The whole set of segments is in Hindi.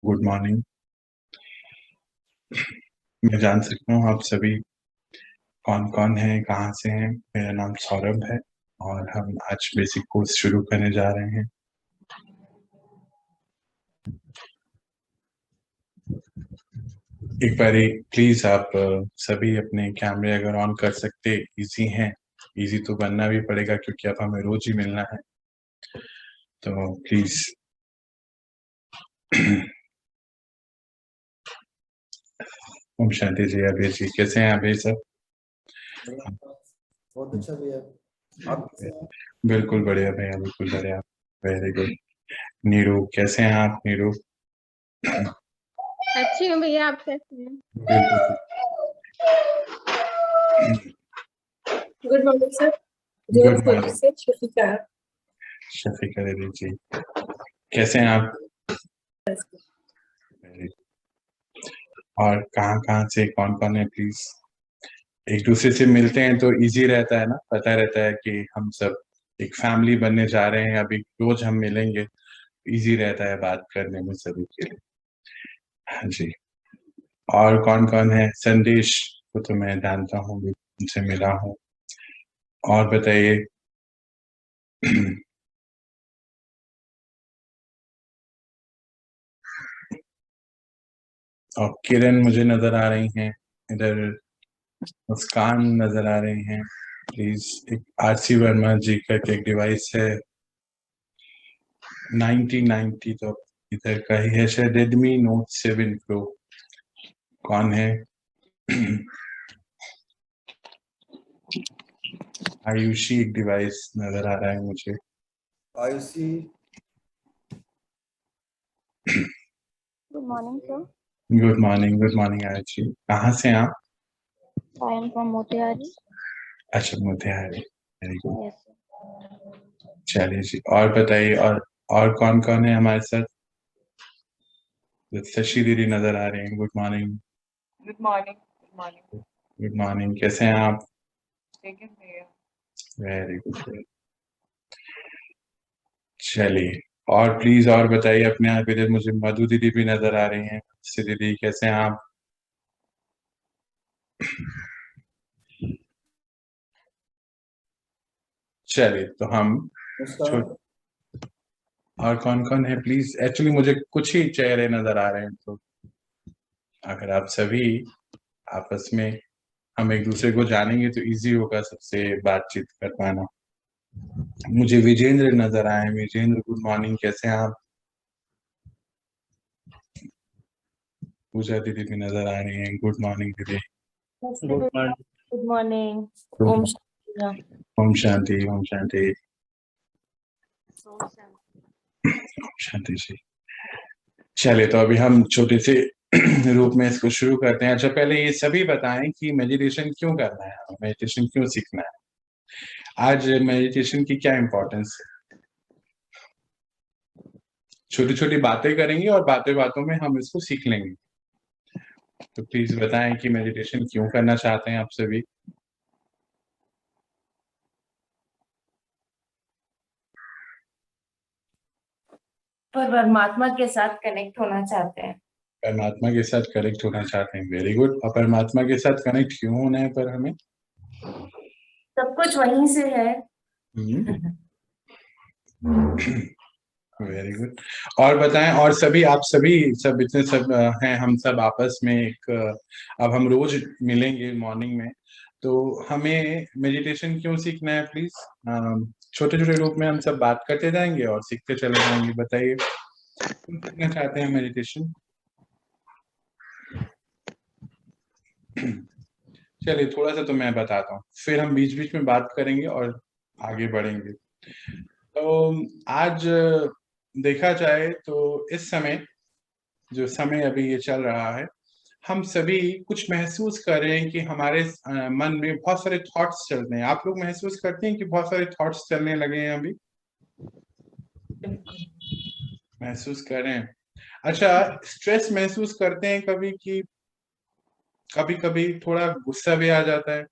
Good morning. मैं जान सकता हूँ आप सभी कौन-कौन हैं, कहाँ से हैं? मेरा नाम सौरभ है और हम आज बेसिक कोर्स शुरू करने जा रहे हैं। एक बारी प्लीज़ आप सभी अपने कैमरे अगर ऑन कर सकते ईज़ी हैं, ईज़ी तो बनना भी पड़ेगा क्योंकि अब हमें रोज़ ही मिलना है। तो प्लीज़ ओम शांति जी, अभय जी, कैसे हैं अभय सर? बहुत अच्छा भैया। आप कैसे हैं? बिल्कुल बढ़िया भैया, बिल्कुल बढ़िया। Very good. नीरू, कैसे हैं आप नीरू? अच्छी हूँ भैया, आप कैसे हैं? बिल्कुल। Good morning sir. Good morning से शफिका। शफिका दीदी जी, कैसे हैं आप? और कहाँ-कहाँ से कौन-कौन है प्लीज़? एक दूसरे से मिलते हैं तो इजी रहता है ना, पता रहता है कि हम सब एक फैमिली बनने जा रहे हैं, अभी रोज हम मिलेंगे, इजी रहता है बात करने में सभी के लिए। हाँ जी। और कौन-कौन है? संदेश को तो मैं जानता हूँ, उनसे मिला हूँ। और बताइए? और किरण मुझे नजर आ रही हैं, इधर मुस्कान नजर आ रही हैं। प्लीज एक आरसी वर्मा जी का एक डिवाइस है 9090, तो इधर का ही है शायद, रेडमी नोट 7 प्रो। कौन है? आयुषी एक डिवाइस नजर आ रहा है मुझे। Ayushi. Good morning, sir. Good morning Ayushi. कहाँ से हैं आप? I am from Motiari. अच्छा, Motihari. Very good. Yes, sir. चलिए जी, और बताइए। और कौन कौन है हमारे साथ? शशि दीदी नजर आ रही हैं। Good morning. Good morning. Good morning. Good morning, कैसे हैं आप? ठीक है भैया। Very good. चलिए, और प्लीज और बताइए अपने आप। इधर मुझे मधु दीदी भी नजर आ रही हैं। से दीदी, कैसे हैं आप? चलिए, तो हम नमस्कार। और कौन कौन है प्लीज? एक्चुअली मुझे कुछ ही चेहरे नजर आ रहे हैं, तो अगर आप सभी आपस में हम एक दूसरे को जानेंगे तो इजी होगा सबसे बातचीत कर पाना। मुझे विजेंद्र नजर आए हैं। विजेंद्र, गुड मॉर्निंग, कैसे हैं आप? पूजा दीदी भी नजर आ रही हैं। गुड मॉर्निंग दीदी। Good morning. ओम Om Shanti. शांति, ओम शांति, ओम शांति जी। चलिए, तो अभी हम छोटे से रूप में इसको शुरू करते हैं। अच्छा, पहले ये सभी बताएं कि मेडिटेशन क्यों करना है, मेडिटेशन क्यों सीखना है, आज मेडिटेशन की क्या इंपॉर्टेंस है। छोटी छोटी बातें करेंगे और बातें बातों में हम इसको सीख लेंगे। तो प्लीज बताएं कि मेडिटेशन क्यों करना चाहते हैं आप सभी। परमात्मा के साथ कनेक्ट होना चाहते हैं। परमात्मा के साथ कनेक्ट होना चाहते हैं। Very good. और परमात्मा के साथ कनेक्ट क्यों होना है पर हमें? सब कुछ वहीं से है। Very good. और बताएं, और सभी आप सभी सब इतने सब हैं, हम सब आपस में एक अब हम रोज मिलेंगे मॉर्निंग में, तो हमें मेडिटेशन क्यों सीखना है प्लीज? छोटे छोटे रूप में हम सब बात करते जाएंगे और सीखते चले जाएंगे। बताइए, क्यों सीखना चाहते हैं मेडिटेशन? चलिए, थोड़ा सा तो मैं बताता हूँ, फिर हम बीच बीच में बात करेंगे और आगे बढ़ेंगे। तो आज देखा जाए तो इस समय, जो समय अभी ये चल रहा है, हम सभी कुछ महसूस कर रहे हैं कि हमारे मन में बहुत सारे थॉट्स चल रहे हैं। आप लोग महसूस करते हैं कि बहुत सारे थॉट्स चलने लगे हैं अभी? महसूस कर रहे हैं? अच्छा, स्ट्रेस महसूस करते हैं कभी? कि कभी कभी थोड़ा गुस्सा भी आ जाता है,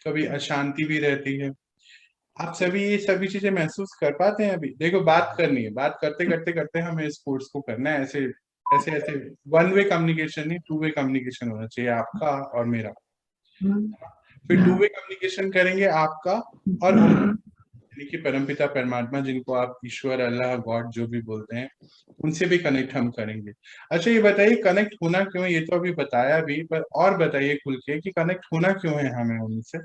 कभी अशांति भी रहती है। आप सभी ये सभी चीजें महसूस कर पाते हैं? अभी देखो, बात करनी है, बात करते करते करते हमें इस कोर्स को करना है, ऐसे ऐसे ऐसे वन वे कम्युनिकेशन नहीं, टू वे कम्युनिकेशन होना चाहिए आपका और मेरा। फिर टू वे कम्युनिकेशन करेंगे आपका और यानी कि परमपिता परमात्मा, जिनको आप ईश्वर, अल्लाह, गॉड जो भी बोलते हैं, उनसे भी कनेक्ट हम करेंगे। अच्छा ये बताइए कनेक्ट होना क्यों है, ये तो अभी बताया भी, पर और बताइए खुल के कि कनेक्ट होना क्यों है हमें उनसे।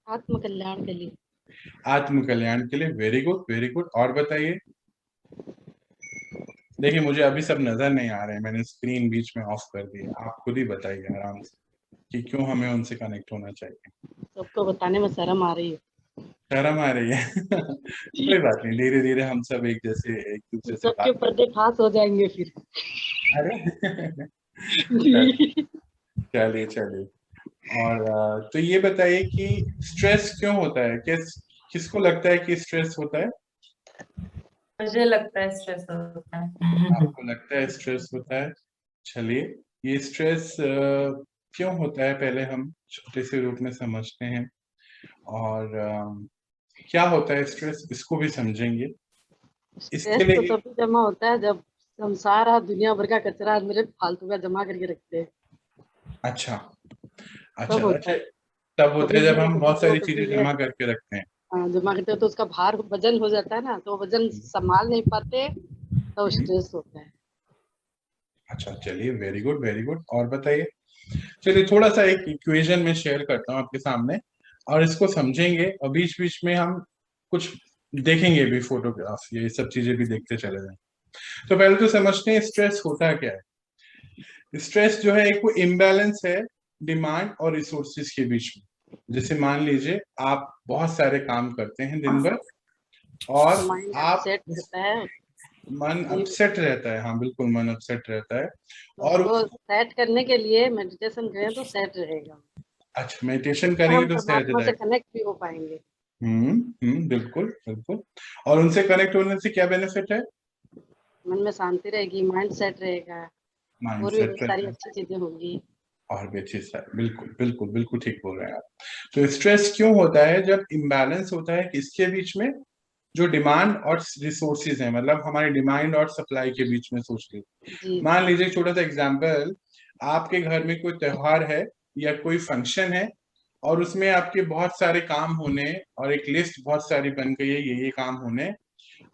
आत्म कल्याण के लिए। आत्म कल्याण के लिए। Very good very good. और बताइए। देखिए मुझे अभी सब नजर नहीं आ रहे हैं, मैंने स्क्रीन बीच में ऑफ कर दी है, आप खुद ही बताइए आराम से कि क्यों हमें उनसे कनेक्ट होना चाहिए। सबको बताने में शर्म आ रही है। शर्म आ रही है कोई बात नहीं, धीरे धीरे हम सब एक जैसे एक दूसरे से सबके बात। पर्दे फास हो जाएंगे फिर। अरे जी। चलिए चलिए। और तो ये बताइए कि स्ट्रेस क्यों होता है, किसको लगता है कि स्ट्रेस होता है? मुझे लगता है स्ट्रेस होता है। आपको लगता है स्ट्रेस होता है? चलिए, ये स्ट्रेस क्यों होता है पहले हम छोटे से रूप में समझते हैं, और क्या होता है स्ट्रेस इसको भी समझेंगे। इसके स्ट्रेस तो लिए तभी जमा होता है जब संसार और दुनिया भर का कचरा मेरे फालतू का जमा करके रखते हैं, अच्छा अच्छा तब होता अच्छा, है। तब होता कभी है जब ये हम कभी बहुत वो सारी चीजें कभी ये जमा करके रखते हैं। जमा करते हैं तो उसका भार वजन हो जाता है ना, तो वजन संभाल नहीं पाते तो स्ट्रेस होता है। अच्छा चलिए, वेरी गुड वेरी गुड। और बताइए। चलिए थोड़ा सा एक इक्वेशन में शेयर करता हूँ आपके सामने, और इसको समझेंगे, और बीच बीच में हम कुछ देखेंगे भी, फोटोग्राफ, ये सब चीजें भी देखते चले जाएं। तो पहले तो समझते हैं स्ट्रेस होता क्या है। स्ट्रेस जो है एक वो इम्बैलेंस है डिमांड और रिसोर्सेज के बीच में। जैसे मान लीजिए आप बहुत सारे काम करते हैं दिन भर, और माइंड आप अपसेट रहता है। मन जी। अपसेट रहता है। हाँ बिल्कुल, मन अपसेट रहता है। तो और उसको सेट करने के लिए मेडिटेशन करें तो सेट रहेगा, अच्छा, मेडिटेशन और करेंगे हम तो सहज परमात्मा से रहेगा। कनेक्ट भी हो पाएंगे। बिल्कुल बिल्कुल। और उनसे कनेक्ट होने से क्या बेनिफिट है? मन में शांति रहेगी, माइंड सेट रहेगा, माइंड और भी सेट बहुत सारी रहता है। अच्छी चीजें होंगी। और भी अच्छी है, बिल्कुल बिल्कुल बिल्कुल ठीक बोल रहे हैं आप। तो स्ट्रेस क्यों होता है? जब इम्बैलेंस होता है किसके बीच में? जो डिमांड और रिसोर्सेज है, मतलब हमारे डिमांड और सप्लाई के बीच में। सोच लीजिए, जी। मान लीजिए छोटा सा एग्जांपल, आपके घर में कोई त्योहार है या कोई फंक्शन है, और उसमें आपके बहुत सारे काम होने, और एक लिस्ट बहुत सारी बन गई है, ये काम होने।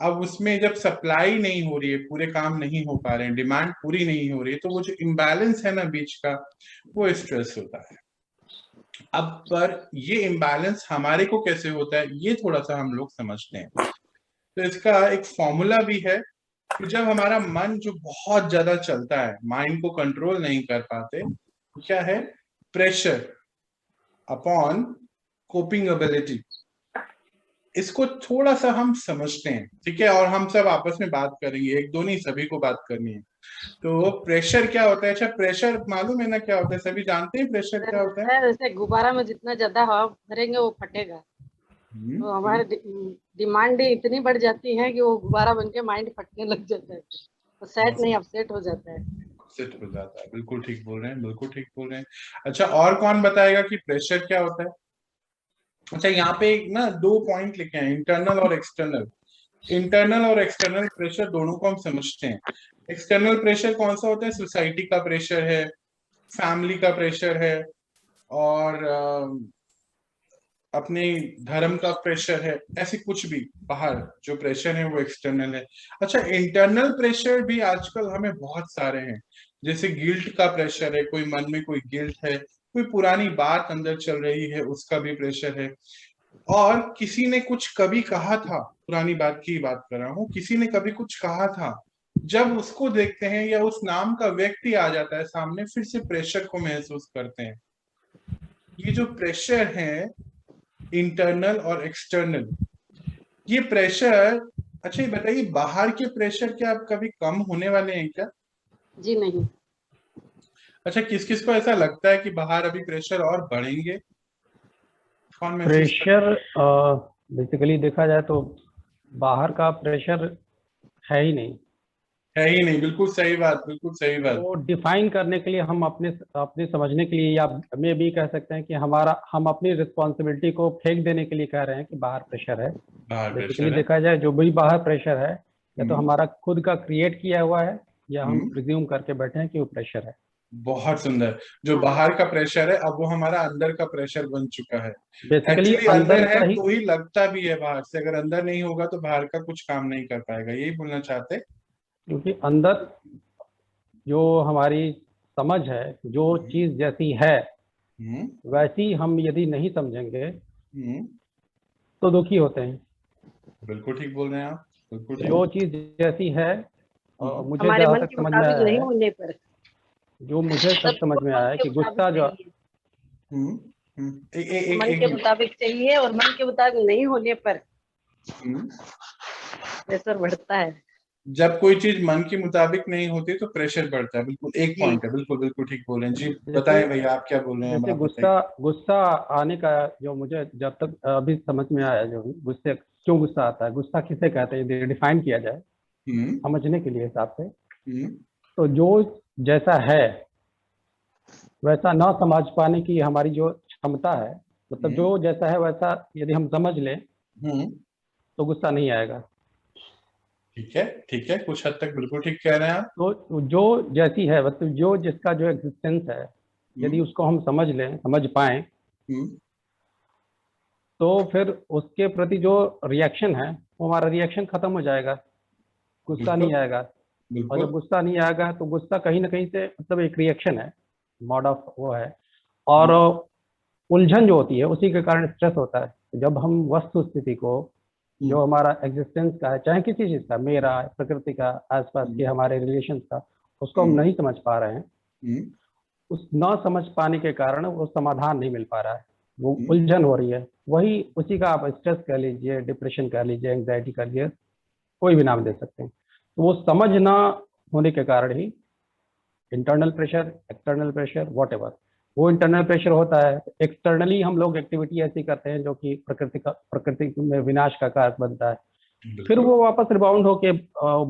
अब उसमें जब सप्लाई नहीं हो रही है, पूरे काम नहीं हो पा रहे हैं, डिमांड पूरी नहीं हो रही है, तो वो जो इम्बैलेंस है ना बीच का, वो स्ट्रेस होता है। अब पर ये इम्बैलेंस हमारे को कैसे होता है, ये थोड़ा सा हम लोग समझते हैं। तो इसका एक फॉर्मूला भी है कि जब हमारा मन जो बहुत ज्यादा चलता है, माइंड को कंट्रोल नहीं कर पाते, तो क्या है? Pressure upon coping ability. इसको थोड़ा सा हम समझते हैं, ठीक है, और हम सब आपस में बात करेंगे, एक दो नहीं, सभी को बात करनी है। तो प्रेशर क्या होता है? अच्छा, प्रेशर मालूम है ना क्या होता है? सभी जानते हैं प्रेशर क्या होता है? जैसे गुब्बारा में जितना ज्यादा हवा भरेंगे वो फटेगा, तो हमारे डिमांड इतनी बढ़ जाती है कि वो गुब्बारा बन के माइंड फटने लग जाता है, तो सेट नहीं अपसेट हो जाता है। सेट हो जाता है। बिल्कुल ठीक बोल रहे हैं, बिल्कुल ठीक बोल रहे हैं। अच्छा, और कौन बताएगा कि प्रेशर क्या होता है? अच्छा, यहाँ पे ना दो पॉइंट लिखे हैं, इंटरनल और एक्सटर्नल। इंटरनल और एक्सटर्नल प्रेशर दोनों को हम समझते हैं। एक्सटर्नल प्रेशर कौन सा होता है? सोसाइटी का प्रेशर है, फैमिली का प्रेशर है, और अपने धर्म का प्रेशर है, ऐसे कुछ भी बाहर जो प्रेशर है वो एक्सटर्नल है। अच्छा, इंटरनल प्रेशर भी आजकल हमें बहुत सारे हैं। जैसे गिल्ट का प्रेशर है, कोई मन में कोई गिल्ट है, कोई पुरानी बात अंदर चल रही है, उसका भी प्रेशर है। और किसी ने कुछ कभी कहा था, पुरानी बात की बात कर रहा हूँ, किसी ने कभी कुछ कहा था, जब उसको देखते हैं या उस नाम का व्यक्ति आ जाता है सामने, फिर से प्रेशर को महसूस करते हैं। ये जो प्रेशर है, इंटरनल और एक्सटर्नल, ये प्रेशर, अच्छा ये बताइए, बाहर के प्रेशर क्या अब कभी कम होने वाले हैं क्या? जी नहीं। अच्छा, किस किस को ऐसा लगता है कि बाहर अभी प्रेशर और बढ़ेंगे? कौन महसूस प्रेशर बेसिकली देखा जाए तो बाहर का प्रेशर है ही नहीं। है ही नहीं, बिल्कुल सही बात, बिल्कुल सही बात। वो डिफाइन करने के लिए हम अपने समझने के लिए, या मैं भी कह सकते हैं कि हम अपनी रिस्पॉन्सिबिलिटी को फेंक देने के लिए कह रहे हैं कि बाहर प्रेशर है। बाहर बेसिकली प्रेशर है। देखा जाए जो भी बाहर प्रेशर है, या तो हमारा खुद का क्रिएट किया हुआ है, या हम प्रिज्यूम करके बैठे हैं कि वो प्रेशर है। बहुत सुंदर। जो हाँ। बाहर का प्रेशर है अब वो हमारा अंदर का प्रेशर बन चुका है। बेसिकली एक्चुअली अंदर अंदर का है ही, तो ही लगता भी है बाहर से, अगर अंदर नहीं होगा तो बाहर का कुछ काम नहीं कर पाएगा, यही बोलना चाहते? क्योंकि अंदर जो हमारी समझ है, जो चीज जैसी है वैसी हम यदि नहीं समझेंगे तो दुखी होते हैं। बिल्कुल ठीक बोल रहे हैं आप, बिल्कुल ठीक। जो चीज जैसी है, मुझे हमारे जहाँ मन तक के समझ में मुताबिक आया नहीं है, होने पर जो मुझे तक समझ में आया है कि गुस्सा जो मन के मुताबिक चाहिए और मन के मुताबिक नहीं होने पर प्रेशर बढ़ता है। जब कोई चीज मन के मुताबिक नहीं होती तो प्रेशर बढ़ता है। बिल्कुल एक पॉइंट है, बिल्कुल बिल्कुल ठीक बोल रहे हैं जी। बताएं भैया आप क्या बोल रहे हैं? जैसे आप बताइए। गुस्सा आने का जो मुझे जब तक अभी समझ में आया, जो गुस्से क्यों गुस्सा आता है, गुस्सा किसे कहते हैं, यदि डिफाइन किया जाए समझने के लिए हिसाब से, तो जो जैसा है वैसा ना समझ पाने की हमारी जो क्षमता है, मतलब जो जैसा है वैसा यदि हम समझ लें तो गुस्सा नहीं आएगा। ठीक है, ठीक है, कुछ हद तक बिल्कुल ठीक कह रहे हैं आप। तो जो जैसी है, मतलब जो जिसका जो एग्जिस्टेंस है, यदि उसको हम समझ लें, समझ पाए, तो फिर उसके प्रति जो रिएक्शन है वो हमारा रिएक्शन खत्म हो जाएगा, गुस्सा नहीं आएगा। और जब गुस्सा नहीं आएगा तो गुस्सा कहीं ना कहीं से मतलब एक रिएक्शन है, मोड ऑफ वो है। और उलझन जो होती है उसी के कारण स्ट्रेस होता है। जब हम वस्तु स्थिति को, जो हमारा एग्जिस्टेंस का है, चाहे किसी चीज का, मेरा, प्रकृति का, आसपास के हमारे रिलेशन का, उसको हम नहीं समझ पा रहे हैं, उस न समझ पाने के कारण वो समाधान नहीं मिल पा रहा है, वो उलझन हो रही है। वही उसी का आप स्ट्रेस कह लीजिए, डिप्रेशन कह लीजिए, एंग्जाइटी कह लीजिए, कोई भी नाम दे सकते हैं। तो वो समझ ना होने के कारण ही internal pressure, external pressure, whatever, वो इंटरनल प्रेशर होता है। एक्सटर्नली हम लोग एक्टिविटी ऐसी करते हैं जो कि प्रकृति में विनाश का कारक बनता है, फिर वो वापस रिबाउंड होके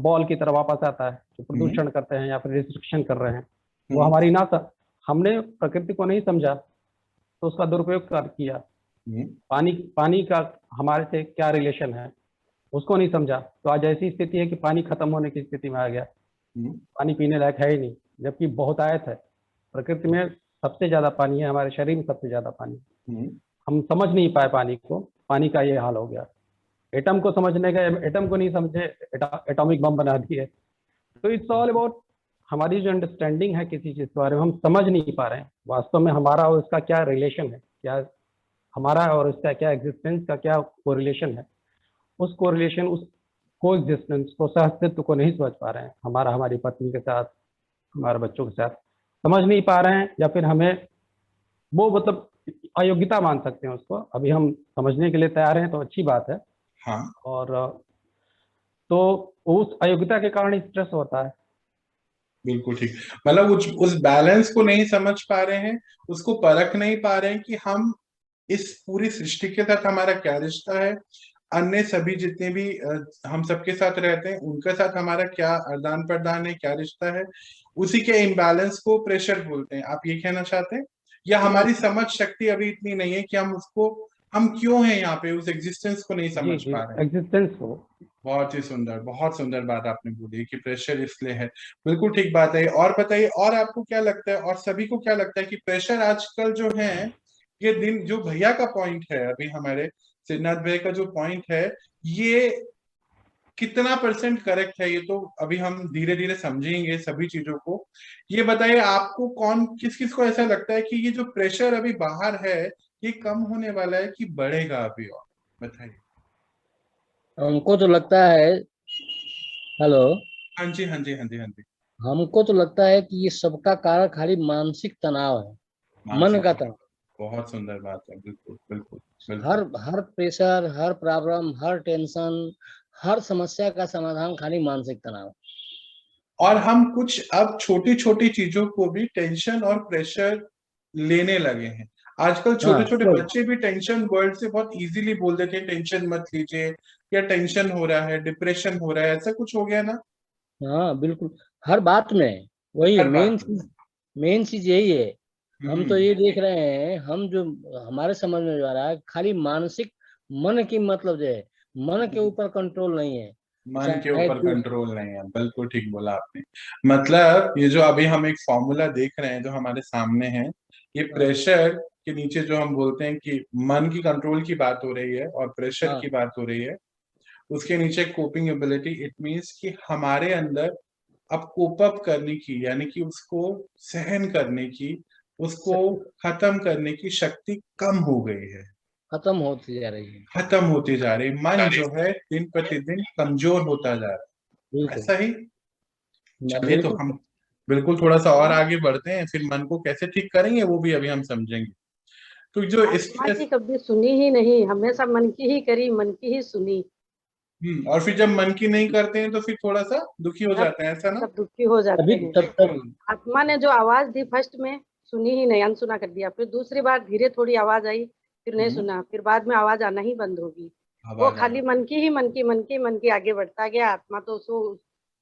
बॉल की तरह वापस आता है। जो प्रदूषण करते हैं या फिर रिस्ट्रिक्शन कर रहे हैं, वो हमारी हमने प्रकृति को नहीं समझा तो उसका दुरुपयोग किया। पानी का हमारे से क्या रिलेशन है उसको नहीं समझा, तो आज ऐसी स्थिति है कि पानी खत्म होने की स्थिति में आ गया। पानी पीने लायक है ही नहीं, जबकि बहुतायत है। प्रकृति में सबसे ज्यादा पानी है, हमारे शरीर में सबसे ज्यादा पानी। हम समझ नहीं पाए पानी को, पानी का ये हाल हो गया। एटम को समझने का, एटम को नहीं समझे, एटॉमिक बम बना दिए। तो इट्स ऑल अबाउट हमारी जो अंडरस्टैंडिंग है किसी चीज के बारे में, हम समझ नहीं पा रहे हैं वास्तव में हमारा और उसका क्या रिलेशन है, क्या हमारा और उसका क्या एग्जिस्टेंस का क्या कोरिलेशन है। उस कोरिलेशन, उस को एग्जिस्टेंस को, सहअस्तित्व को नहीं समझ पा रहे हैं। हमारा हमारी पत्नी के साथ, हमारे बच्चों के साथ समझ नहीं पा रहे हैं, या फिर हमें वो मतलब अयोग्यता मान सकते हैं उसको। अभी हम समझने के लिए तैयार हैं तो अच्छी बात है। हाँ। और तो उस अयोग्यता के कारण स्ट्रेस होता है। बिल्कुल ठीक। मतलब उस बैलेंस को नहीं समझ पा रहे हैं, उसको परख नहीं पा रहे हैं कि हम इस पूरी सृष्टि के साथ हमारा क्या रिश्ता है, अन्य सभी जितने भी हम सबके साथ रहते हैं उनके साथ हमारा क्या आदान प्रदान है, क्या रिश्ता है। उसी के इम्बैलेंस को प्रेशर बोलते हैं। आप ये कहना चाहते हैं? या हमारी समझ शक्ति अभी इतनी नहीं है कि हम क्यों हैं यहाँ पे, उस एग्जिस्टेंस को नहीं समझ पा रहे हैं, एग्जिस्टेंस को। बहुत ही सुंदर, बहुत सुंदर बात आपने बोली कि प्रेशर इसलिए है। बिल्कुल ठीक बात है। और बताइए, और आपको क्या लगता है, और सभी को क्या लगता है कि प्रेशर आजकल जो है, ये दिन जो भैया का पॉइंट है, अभी हमारे सिद्धार्थ भैया का जो पॉइंट है, ये कितना % करेक्ट है? ये तो अभी हम धीरे धीरे समझेंगे सभी चीजों को। ये बताइए, आपको किस किस को ऐसा लगता है कि ये जो प्रेशर अभी बाहर है ये कम होने वाला है कि बढ़ेगा अभी? और बताइए। हमको तो लगता है, हेलो, हाँ जी, हाँ जी, हाँ जी, हाँ जी। हमको तो लगता है कि ये सबका कारण खाली मानसिक तनाव है, मन का तनाव। बहुत सुंदर बात है। बिल्कुल बिल्कुल हर प्रेशर, हर प्रॉब्लम, हर टेंशन, हर समस्या का समाधान खाली मानसिक तनाव। और हम कुछ अब छोटी छोटी चीजों को भी टेंशन और प्रेशर लेने लगे हैं। आजकल छोटे छोटे बच्चे भी टेंशन वर्ड से बहुत इजीली बोल देते हैं, टेंशन मत लीजिए, या टेंशन हो रहा है, डिप्रेशन हो रहा है, ऐसा कुछ हो गया ना। हाँ बिल्कुल, हर बात में वही मेन चीज यही है। हम तो ये देख रहे हैं, हम जो हमारे समझ में जो आ रहा है, खाली मानसिक, मन की मतलब जो है, मन के ऊपर कंट्रोल नहीं है। मन के शायद ऊपर कंट्रोल नहीं है, बिल्कुल ठीक बोला आपने। मतलब ये जो अभी हम एक फॉर्मूला देख रहे हैं जो हमारे सामने है, ये प्रेशर के नीचे जो हम बोलते हैं कि मन की कंट्रोल की बात हो रही है और प्रेशर हाँ की बात हो रही है, उसके नीचे कोपिंग एबिलिटी, इट मीन्स कि हमारे अंदर अब कोप अप करने की, यानी कि उसको सहन करने की, उसको खत्म करने की शक्ति कम हो गई है, खत्म होती जा रही है। खत्म होती जा रही। मन जो है दिन प्रतिदिन कमजोर होता जा रहा है, बिल्कुल ऐसा ही। चलिए तो बिल्कुल। हम बिल्कुल थोड़ा सा और आगे बढ़ते हैं, फिर मन को कैसे ठीक करेंगे वो भी अभी हम समझेंगे। तो जो आत्मा स्ट्रेस, की कभी सुनी ही नहीं, हमेशा मन की ही करी, मन की ही सुनी। और फिर जब मन की नहीं करते हैं तो फिर थोड़ा सा दुखी हो तब जाते हैं, ऐसा ना? तब दुखी हो जाते तभी हैं। तब आत्मा ने जो आवाज दी फर्स्ट में, सुनी ही नहीं, अनसुना कर दिया। फिर दूसरी बार धीरे थोड़ी आवाज आई, फिर नहीं सुना, फिर बाद में आवाज आना ही बंद होगी। वो आवाज खाली मन की ही मन की आगे बढ़ता गया। आत्मा तो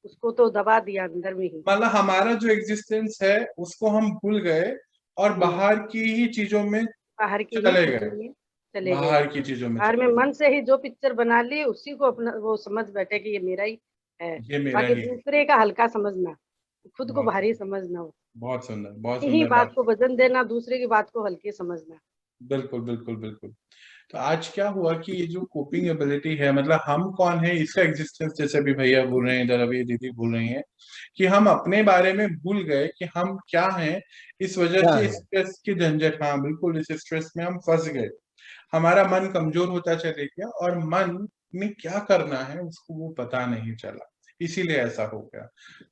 उसको तो दबा दिया अंदर में ही। मतलब हमारा जो एग्जिस्टेंस है उसको हम भूल गए और बाहर की ही चीजों में बाहर की ही चले चीजों गए, में चले गए। बाहर की चीजों में बाहर में मन से ही जो पिक्चर बना ली, उसी को अपना वो समझ बैठे कि ये मेरा ही है। ये मेरा बाकी ही है। दूसरे का हल्का समझना, खुद को बहुत भारी समझना, बहुत सुंदर, बहुत अपनी ही सुंदर बात बात। को वजन देना, दूसरे की बात को हल्के समझना। बिल्कुल बिल्कुल बिल्कुल। तो आज क्या हुआ कि ये जो कोपिंग एबिलिटी है, मतलब हम कौन है इसका एग्जिस्टेंस, जैसे अभी भैया बोल रहे हैं, इधर अभी दीदी बोल रही हैं कि हम अपने बारे में भूल गए कि हम क्या हैं, इस वजह क्या से है? स्ट्रेस की झंझट, हाँ बिल्कुल, इस स्ट्रेस में हम फंस गए। हमारा मन कमजोर होता चले गया और मन में क्या करना है उसको वो पता नहीं चला, इसीलिए ऐसा हो गया।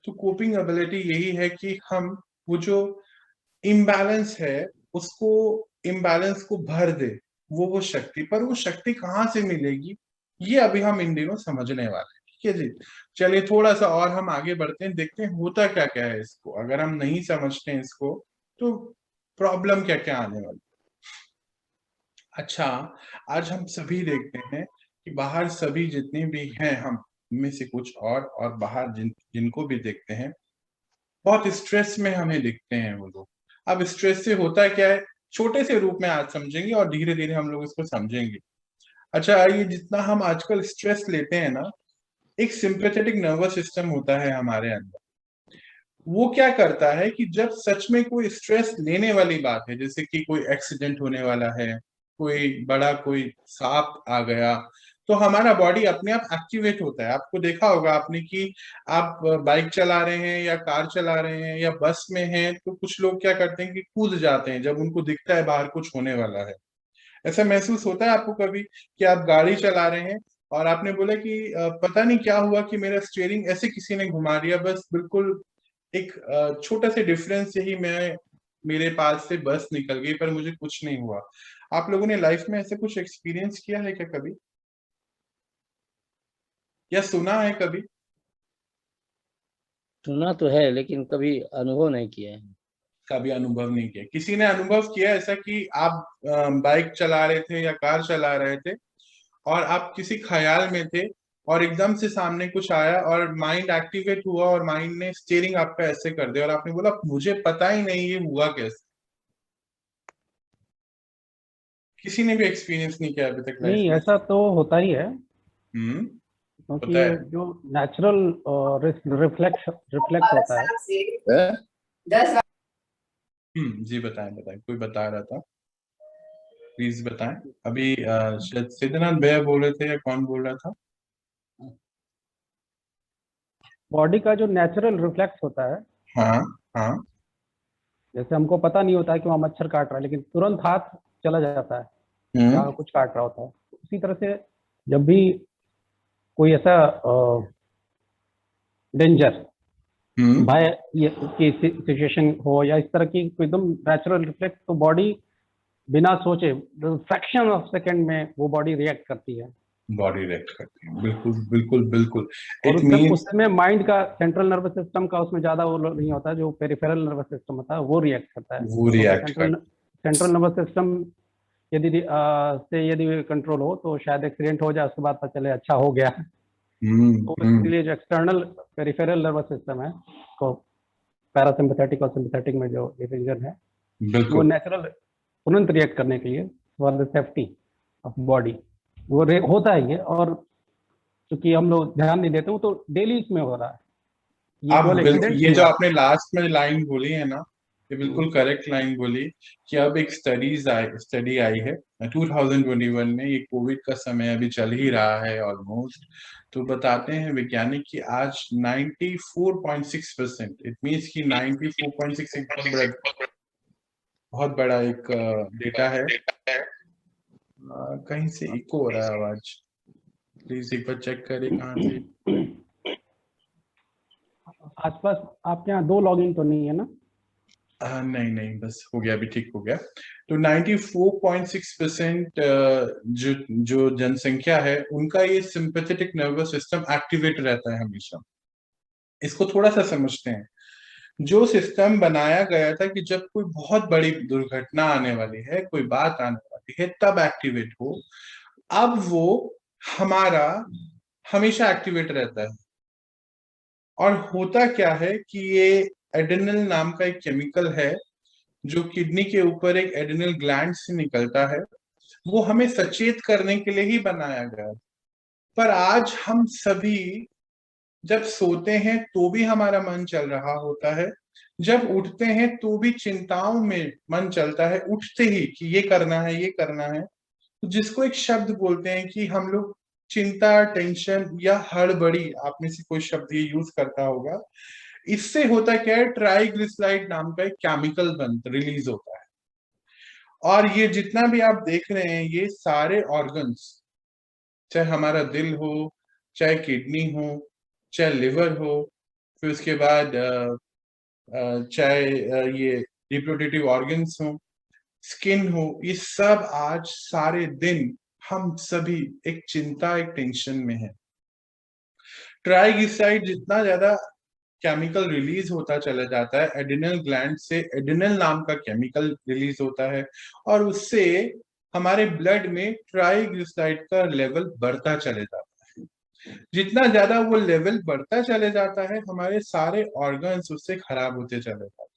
तो कोपिंग एबिलिटी यही है कि हम वो जो इम्बैलेंस है उसको, इम्बैलेंस को भर दे, वो शक्ति। पर वो शक्ति कहाँ से मिलेगी ये अभी हम इन दिनों समझने वाले हैं, ठीक है जी। चलिए थोड़ा सा और हम आगे बढ़ते हैं, देखते हैं होता क्या क्या है इसको। अगर हम नहीं समझते हैं इसको तो प्रॉब्लम क्या क्या आने वाली। अच्छा, आज हम सभी देखते हैं कि बाहर सभी जितने भी हैं, हम में से कुछ और बाहर जिनको भी देखते हैं, बहुत स्ट्रेस में हमें दिखते हैं वो लोग। अब स्ट्रेस से होता क्या है, छोटे से रूप में आज समझेंगे और धीरे धीरे हम लोग इसको समझेंगे। अच्छा, ये जितना हम आजकल स्ट्रेस लेते हैं ना, एक सिंपैथेटिक नर्वस सिस्टम होता है हमारे अंदर। वो क्या करता है कि जब सच में कोई स्ट्रेस लेने वाली बात है, जैसे कि कोई एक्सीडेंट होने वाला है, कोई बड़ा कोई सांप आ गया, तो हमारा बॉडी अपने आप एक्टिवेट होता है। आपको देखा होगा आपने कि आप बाइक चला रहे हैं या कार चला रहे हैं या बस में हैं, तो कुछ लोग क्या करते हैं कि कूद जाते हैं जब उनको दिखता है बाहर कुछ होने वाला है। ऐसा महसूस होता है आपको कभी कि आप गाड़ी चला रहे हैं और आपने बोला कि पता नहीं क्या हुआ कि मेरा स्टीयरिंग ऐसे किसी ने घुमा दिया, बस बिल्कुल एक छोटा सा डिफरेंस यही, मैं मेरे पास से बस निकल गई पर मुझे कुछ नहीं हुआ। आप लोगों ने लाइफ में ऐसे कुछ एक्सपीरियंस किया है क्या कभी, या सुना है कभी? सुना तो है लेकिन कभी अनुभव नहीं किया है। कभी अनुभव नहीं किया? किसी ने अनुभव किया ऐसा कि आप बाइक चला रहे थे या कार चला रहे थे और आप किसी ख्याल में थे और एकदम से सामने कुछ आया और माइंड एक्टिवेट हुआ और माइंड ने स्टीयरिंग आपका ऐसे कर दिया और आपने बोला मुझे पता ही नहीं ये हुआ कैसे? किसी ने भी एक्सपीरियंस नहीं किया अभी तक लाइफ नहीं, में? ऐसा तो होता ही है, क्योंकि होता है। जो नेचुरल रिफ्लेक्स होता है। जी बताएं बताएं, कोई बता रहा था, प्लीज बताएं। अभी शायद सिद्धनाथ भैया बोल रहे थे या कौन बोल रहा था? बॉडी का जो नेचुरल रिफ्लेक्स होता है, हाँ हाँ। जैसे हमको पता नहीं होता है कि वहाँ मच्छर काट रहा है, लेकिन तुरंत हाथ चला जाता है जहाँ कुछ काट रहा होता है। उसी तरह से जब भी कोई ऐसा डेंजर, भय की सिचुएशन हो या इस तरह की कोई एकदम नेचुरल रिफ्लेक्स, तो बॉडी बिना सोचे फ्रैक्शन ऑफ सेकंड में वो बॉडी रिएक्ट करती है। बॉडी रिएक्ट करती है, बिल्कुल बिल्कुल बिल्कुल। और इट मींस उस समय माइंड का, सेंट्रल नर्वस सिस्टम का उसमें ज्यादा वो नहीं होता है, जो पेरिफेरल नर्वस सिस्टम होता है वो रिएक्ट करता है। वो रिएक्ट करता है। सेंट्रल नर्वस सिस्टम यदि कंट्रोल हो तो शायद एक्सीडेंट हो जाए, उसके बाद पता चले अच्छा हो गया। तो इसलिए जो एक्सटर्नल पेरिफेरल नर्वस सिस्टम है, तो पैरासिम्पैथेटिक और सिम्पैथेटिक में जो डिवीजन है, वो नेचुरल तुरंत रिएक्ट करने के लिए for the safety of body वो होता है ये। और क्योंकि हम लोग ध्यान नहीं देते, वो तो डेली इसमें हो रहा है। आप केवल बिल्कुल accident ये नहीं जो हुआ। आपने लास्ट में लाइन बोली है ना, ये बिल्कुल करेक्ट लाइन बोली कि अब एक स्टडी आई है 2021 में, ये कोविड का समय अभी चल ही रहा है ऑलमोस्ट, तो बताते हैं वैज्ञानिक कि आज 94.6%, इट मीन्स कि 94.6 एक बहुत बड़ा एक डेटा है। कहीं से इको हो रहा है आवाज, प्लीज एक बार चेक करें कहाँ से। आसपास आपके यहाँ 2 लॉगिन तो नहीं है ना? नहीं, बस हो गया, अभी ठीक हो गया। तो 94.6% जो जनसंख्या है उनका ये सिंपैथेटिक नर्वस सिस्टम एक्टिवेट रहता है हमेशा। इसको थोड़ा सा समझते हैं। जो सिस्टम बनाया गया था कि जब कोई बहुत बड़ी दुर्घटना आने वाली है, कोई बात आने वाली है, तब एक्टिवेट हो, अब वो हमारा हमेशा एक्टिवेट रहता है। और होता क्या है कि ये एड्रेनल नाम का एक केमिकल है जो किडनी के ऊपर एक एड्रेनल ग्लैंड से निकलता है, वो हमें सचेत करने के लिए ही बनाया गया। पर आज हम सभी जब सोते हैं तो भी हमारा मन चल रहा होता है, जब उठते हैं तो भी चिंताओं में मन चलता है, उठते ही कि ये करना है, ये करना है। तो जिसको एक शब्द बोलते हैं कि हम लोग चिंता, टेंशन या हड़बड़ी, आप में से कोई शब्द ये यूज करता होगा, इससे होता क्या है, ट्राइग्लिसराइड नाम का एक केमिकल रिलीज होता है। और ये जितना भी आप देख रहे हैं, ये सारे ऑर्गन्स, चाहे हमारा दिल हो, चाहे किडनी हो, चाहे लिवर हो, फिर उसके बाद चाहे ये रिप्रोडक्टिव ऑर्गन्स हो, स्किन हो, ये सब आज सारे दिन हम सभी एक चिंता, एक टेंशन में है। ट्राइग्लिसराइड जितना ज्यादा केमिकल रिलीज होता चला जाता है, एड्रेनल ग्लैंड से एड्रेनल नाम का केमिकल रिलीज होता है, और उससे हमारे ब्लड में ट्राइग्लिसराइड का लेवल बढ़ता चले जाता है। जितना ज्यादा वो लेवल बढ़ता चले जाता है, हमारे सारे ऑर्गन्स उससे खराब होते चले जाते हैं।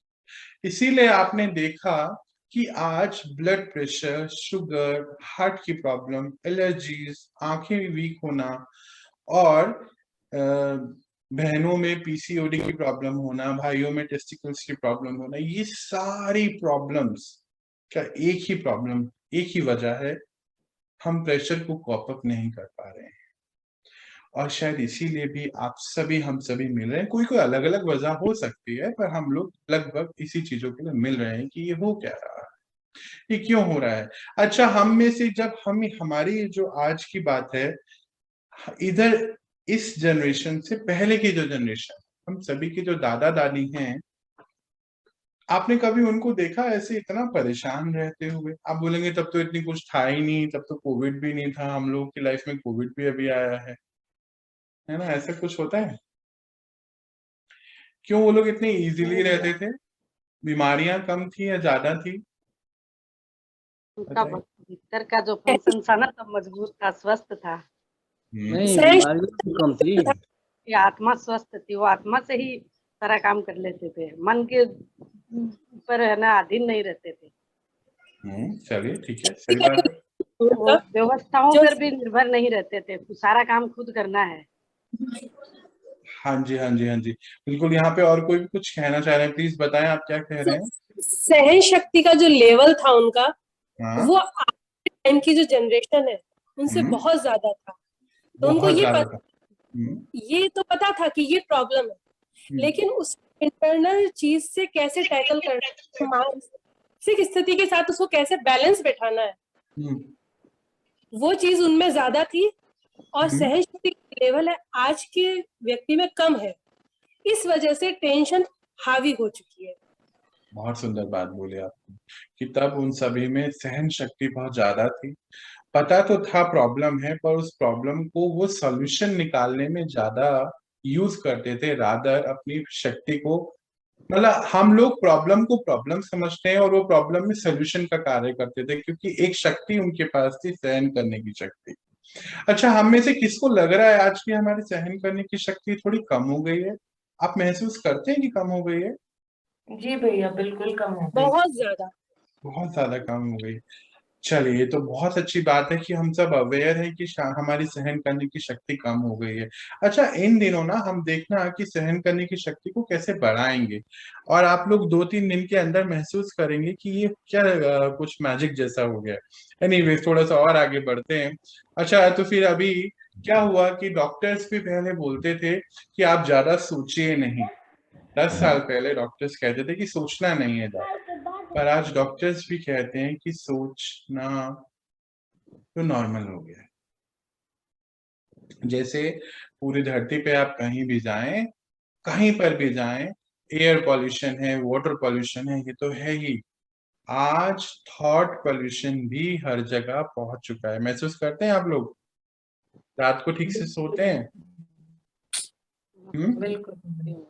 इसीलिए आपने देखा कि आज ब्लड प्रेशर, शुगर, हार्ट की प्रॉब्लम, एलर्जीज, आंखें वीक होना, और बहनों में पीसीओडी की प्रॉब्लम होना, भाइयों में टेस्टिकल्स की प्रॉब्लम होना, ये सारी प्रॉब्लम्स का एक ही प्रॉब्लम, एक ही वजह है, हम प्रेशर को कॉप अप नहीं कर पा रहे हैं। और शायद इसीलिए भी आप सभी, हम सभी मिल रहे हैं। कोई कोई अलग अलग वजह हो सकती है, पर हम लोग लगभग इसी चीजों के लिए मिल रहे हैं कि ये हो क्या रहा है, ये क्यों हो रहा है। अच्छा, हम में से जब हमारी जो आज की बात है, इधर इस जनरेशन से पहले की जो जनरेशन, हम सभी के जो दादा दादी हैं, आपने कभी उनको देखा ऐसे इतना परेशान रहते हुए? आप बोलेंगे तब तो इतनी कुछ था ही नहीं, तब तो कोविड भी नहीं था, हम लोगों की लाइफ में कोविड भी अभी आया है ना? ऐसा कुछ होता है? क्यों वो लोग इतने इजीली रहते थे? बीमारियां कम थी या ज्यादा थी? उनका भीतर का जो फंक्शन था ना, सब मजबूत था, स्वस्थ था। नहीं, बीमारियां भी कम थी। ये आत्मा स्वस्थ थी, वो आत्मा से ही सारा काम कर लेते थे, मन के ऊपर है ना अधीन नहीं रहते थे। चलिए ठीक है, सही बात है। वो व्यवस्थाओं पर भी निर्भर नहीं रहते थे, सारा काम खुद करना है। हाँ जी, हाँ जी, हाँ जी, बिल्कुल। यहाँ पे और कोई भी कुछ कहना चाह रहे हैं, प्लीज बताएं, आप क्या कह रहे हैं? सहन शक्ति का जो लेवल था उनका, हाँ? वो आज के टाइम की जो जनरेशन है उनसे बहुत ज्यादा था। तो उनको ये तो पता था कि ये प्रॉब्लम है, लेकिन उस इंटरनल चीज से कैसे टैकल करना है, मानसिक स्थिति के साथ उसको कैसे बैलेंस बैठाना है, वो चीज उनमें ज्यादा थी। और सहन शक्ति का लेवल है आज के व्यक्ति में कम है, इस वजह से टेंशन हावी हो चुकी है। बहुत सुंदर बात बोले आपने कि तब उन सभी में सहन शक्ति बहुत ज्यादा थी। पता तो था प्रॉब्लम है, पर उस प्रॉब्लम को वो सॉल्यूशन निकालने में ज्यादा यूज करते थे, रादर अपनी शक्ति को। मतलब हम लोग प्रॉब्लम को प्रॉब्लम समझते हैं, और वो प्रॉब्लम में सॉल्यूशन का कार्य करते थे, क्योंकि एक शक्ति उनके पास थी, सहन करने की शक्ति। अच्छा, हम में से किसको लग रहा है आज की हमारी सहन करने की शक्ति थोड़ी कम हो गई है? आप महसूस करते हैं कि कम हो गई है? जी भैया, बिल्कुल कम हो गई, बहुत ज्यादा कम हो गई। चलिए, ये तो बहुत अच्छी बात है कि हम सब अवेयर हैं कि हमारी सहन करने की शक्ति कम हो गई है। अच्छा, इन दिनों ना हम देखना कि सहन करने की शक्ति को कैसे बढ़ाएंगे, और आप लोग 2-3 दिन के अंदर महसूस करेंगे कि ये क्या कुछ मैजिक जैसा हो गया है। एनीवे, थोड़ा सा और आगे बढ़ते हैं। अच्छा, तो फिर अभी क्या हुआ कि डॉक्टर्स भी पहले बोलते थे कि आप ज्यादा सोचिए नहीं। 10 साल पहले डॉक्टर्स कहते थे कि सोचना नहीं है ज्यादा, पर आज डॉक्टर्स भी कहते हैं कि सोचना तो नॉर्मल हो गया है। जैसे पूरी धरती पे आप कहीं भी जाएं, कहीं पर भी जाएं, एयर पॉल्यूशन है, वाटर पॉल्यूशन है, ये तो है ही। आज थॉट पॉल्यूशन भी हर जगह पहुंच चुका है। महसूस करते हैं आप लोग? रात को ठीक से सोते हैं? बिल्कुल।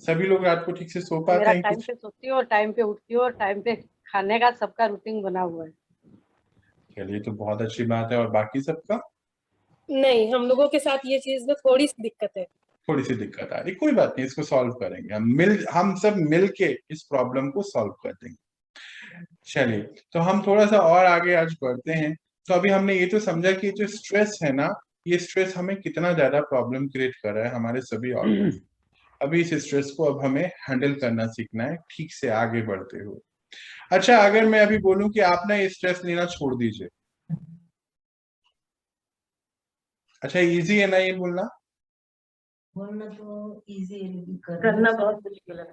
सभी लोग रात को ठीक से सो पाते मेरा हैं? टाइम पे सोती हूँ और टाइम पे उठती हूँ और टाइम पे खाने का सबका रूटीन बना हुआ है। चलिए, तो बहुत अच्छी बात है। और बाकी सबका? नहीं, हम लोगों के साथ ये चीज में थोड़ी सी दिक्कत है। थोड़ी सी दिक्कत आ रही, कोई बात नहीं, इसको सॉल्व करेंगे। हम सब मिल के इस प्रॉब्लम को सॉल्व कर देंगे। चलिए, तो हम थोड़ा सा और आगे आज बढ़ते हैं। तो अभी हमने ये तो समझा कि जो स्ट्रेस है ना, ये स्ट्रेस हमें कितना ज्यादा प्रॉब्लम क्रिएट कर रहा है हमारे सभी ऑर्गन। अभी इस स्ट्रेस को अब हमें हैंडल करना सीखना है ठीक से आगे बढ़ते हुए। अच्छा, अगर मैं अभी बोलूं कि आप ना ये स्ट्रेस लेना छोड़ दीजिए, अच्छा इजी है ना ये बोलना? बोलना तो इजी है, करना बहुत मुश्किल है।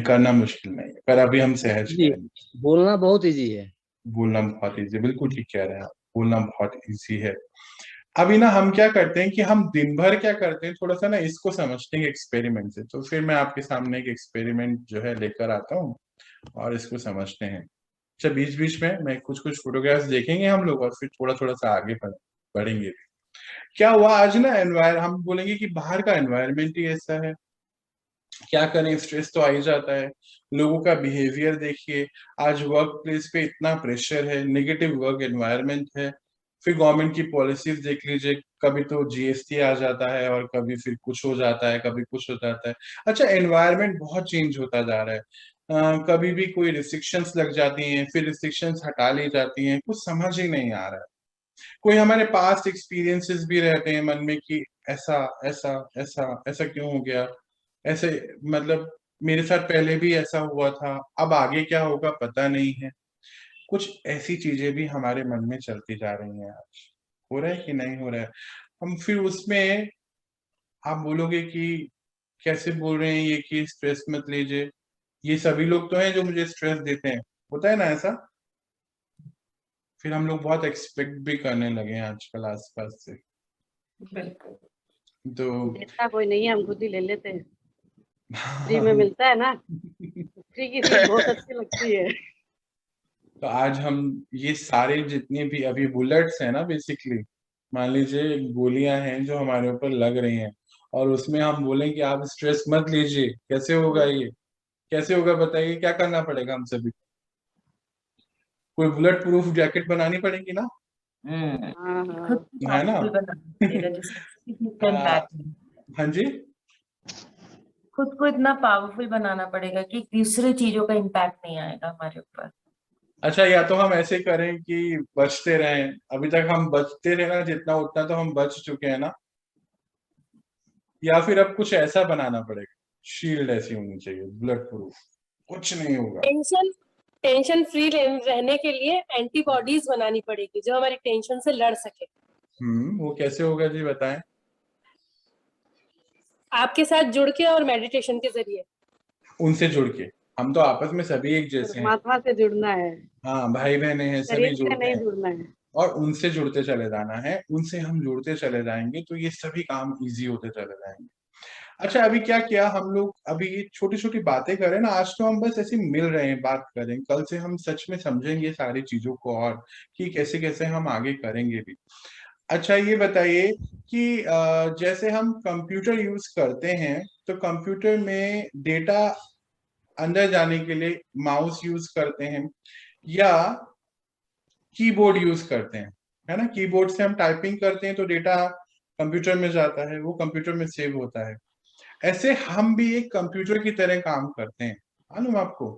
करना मुश्किल नहीं है, पर अभी हम सहज जी, करेंगे। बोलना बहुत इजी है। बोलना बहुत इजी, बिल्कुल ठीक कह रहे हैं आप, बोलना बहुत इजी है। अभी ना हम क्या करते हैं कि हम दिन भर क्या करते हैं, थोड़ा सा ना इसको समझते हैं एक्सपेरिमेंट से। तो फिर मैं आपके सामने एक एक्सपेरिमेंट जो है लेकर आता हूँ और इसको समझते हैं। अच्छा, बीच बीच में मैं कुछ कुछ फोटोग्राफ्स देखेंगे हम लोग और फिर थोड़ा थोड़ा सा आगे बढ़ेंगे। क्या हुआ आज ना, हम बोलेंगे कि बाहर का एनवायरनमेंट ही ऐसा है, क्या करें, स्ट्रेस तो आ ही जाता है। लोगों का बिहेवियर देखिए, आज वर्क प्लेस पे इतना प्रेशर है, नेगेटिव वर्क एनवायरनमेंट है। फिर गवर्नमेंट की पॉलिसीज देख लीजिए, कभी तो जीएसटी आ जाता है और कभी फिर कुछ हो जाता है, कभी कुछ हो जाता है। अच्छा, एनवायरनमेंट बहुत चेंज होता जा रहा है। कभी भी कोई रिस्ट्रिक्शंस लग जाती हैं, फिर रिस्ट्रिक्शंस हटा ली जाती हैं, कुछ समझ ही नहीं आ रहा है। कोई हमारे पास्ट एक्सपीरियंसेस भी रहते हैं मन में कि ऐसा ऐसा ऐसा ऐसा क्यों हो गया, ऐसे मतलब मेरे साथ पहले भी ऐसा हुआ था, अब आगे क्या होगा पता नहीं है। कुछ ऐसी चीजें भी हमारे मन में चलती जा रही हैं। आज हो रहा है कि नहीं हो रहा है? हम फिर उसमें आप बोलोगे कि कैसे बोल रहे हैं ये कि स्ट्रेस मत लीजिए, ये सभी लोग तो हैं जो मुझे स्ट्रेस देते हैं, होता है ना ऐसा? फिर हम लोग बहुत एक्सपेक्ट भी करने लगे हैं आजकल आसपास से। बिल्कुल। तो देता कोई नहीं है, हम खुद ही ले लेते हैं। फ्री में मिलता है ना, फ्री की चीज बहुत अच्छी लगती है। तो आज हम ये सारे जितने भी अभी बुलेट्स हैं ना, बेसिकली मान लीजिए गोलियां हैं जो हमारे ऊपर लग रही हैं, और उसमें हम बोलें कि आप स्ट्रेस मत लीजिए, कैसे होगा ये? कैसे होगा बताइए, क्या करना पड़ेगा हम सभी? कोई बुलेट प्रूफ जैकेट बनानी पड़ेगी ना, हाँ खुद हाँ। है ना? powerful बनाना पड़ेगा, जिससे किसी को impact नहीं। हाँ जी, खुद को इतना पावरफुल बनाना पड़ेगा कि दूसरे चीजों का इम्पैक्ट नहीं आएगा हमारे ऊपर। अच्छा, या तो हम ऐसे करें कि बचते रहें, अभी तक हम बचते रहे ना जितना उतना तो हम बच चुके हैं ना, या फिर अब कुछ ऐसा बनाना पड़ेगा, शील्ड ऐसी होनी चाहिए बुलेट प्रूफ, कुछ नहीं होगा। टेंशन फ्री रहने के लिए एंटीबॉडीज बनानी पड़ेगी जो हमारे टेंशन से लड़ सके। वो कैसे होगा जी, बताएं। आपके साथ जुड़ के और मेडिटेशन के जरिए। उनसे जुड़ के, हम तो आपस में सभी एक जैसे हैं। परमात्मा से जुड़ना है, हाँ, भाई बहने हैं, सभी शरीर से जुड़ते नहीं हैं जुड़ना है। और उनसे जुड़ते चले जाना है। उनसे हम जुड़ते चले जाएंगे तो ये सभी काम इजी होते चले जाएंगे। अच्छा, अभी क्या किया हम लोग, अभी ये छोटी छोटी बातें करें ना, आज तो हम बस ऐसे मिल रहे हैं, बात करें, कल से हम सच में समझेंगे सारी चीजों को और कि कैसे कैसे हम आगे करेंगे भी। अच्छा, ये बताइए कि जैसे हम कंप्यूटर यूज करते हैं, तो कंप्यूटर में डेटा अंदर जाने के लिए माउस यूज करते हैं या कीबोर्ड यूज करते हैं, है ना? कीबोर्ड से हम टाइपिंग करते हैं तो डेटा कंप्यूटर में जाता है, वो कंप्यूटर में सेव होता है। ऐसे हम भी एक कंप्यूटर की तरह काम करते हैं, मालूम आपको?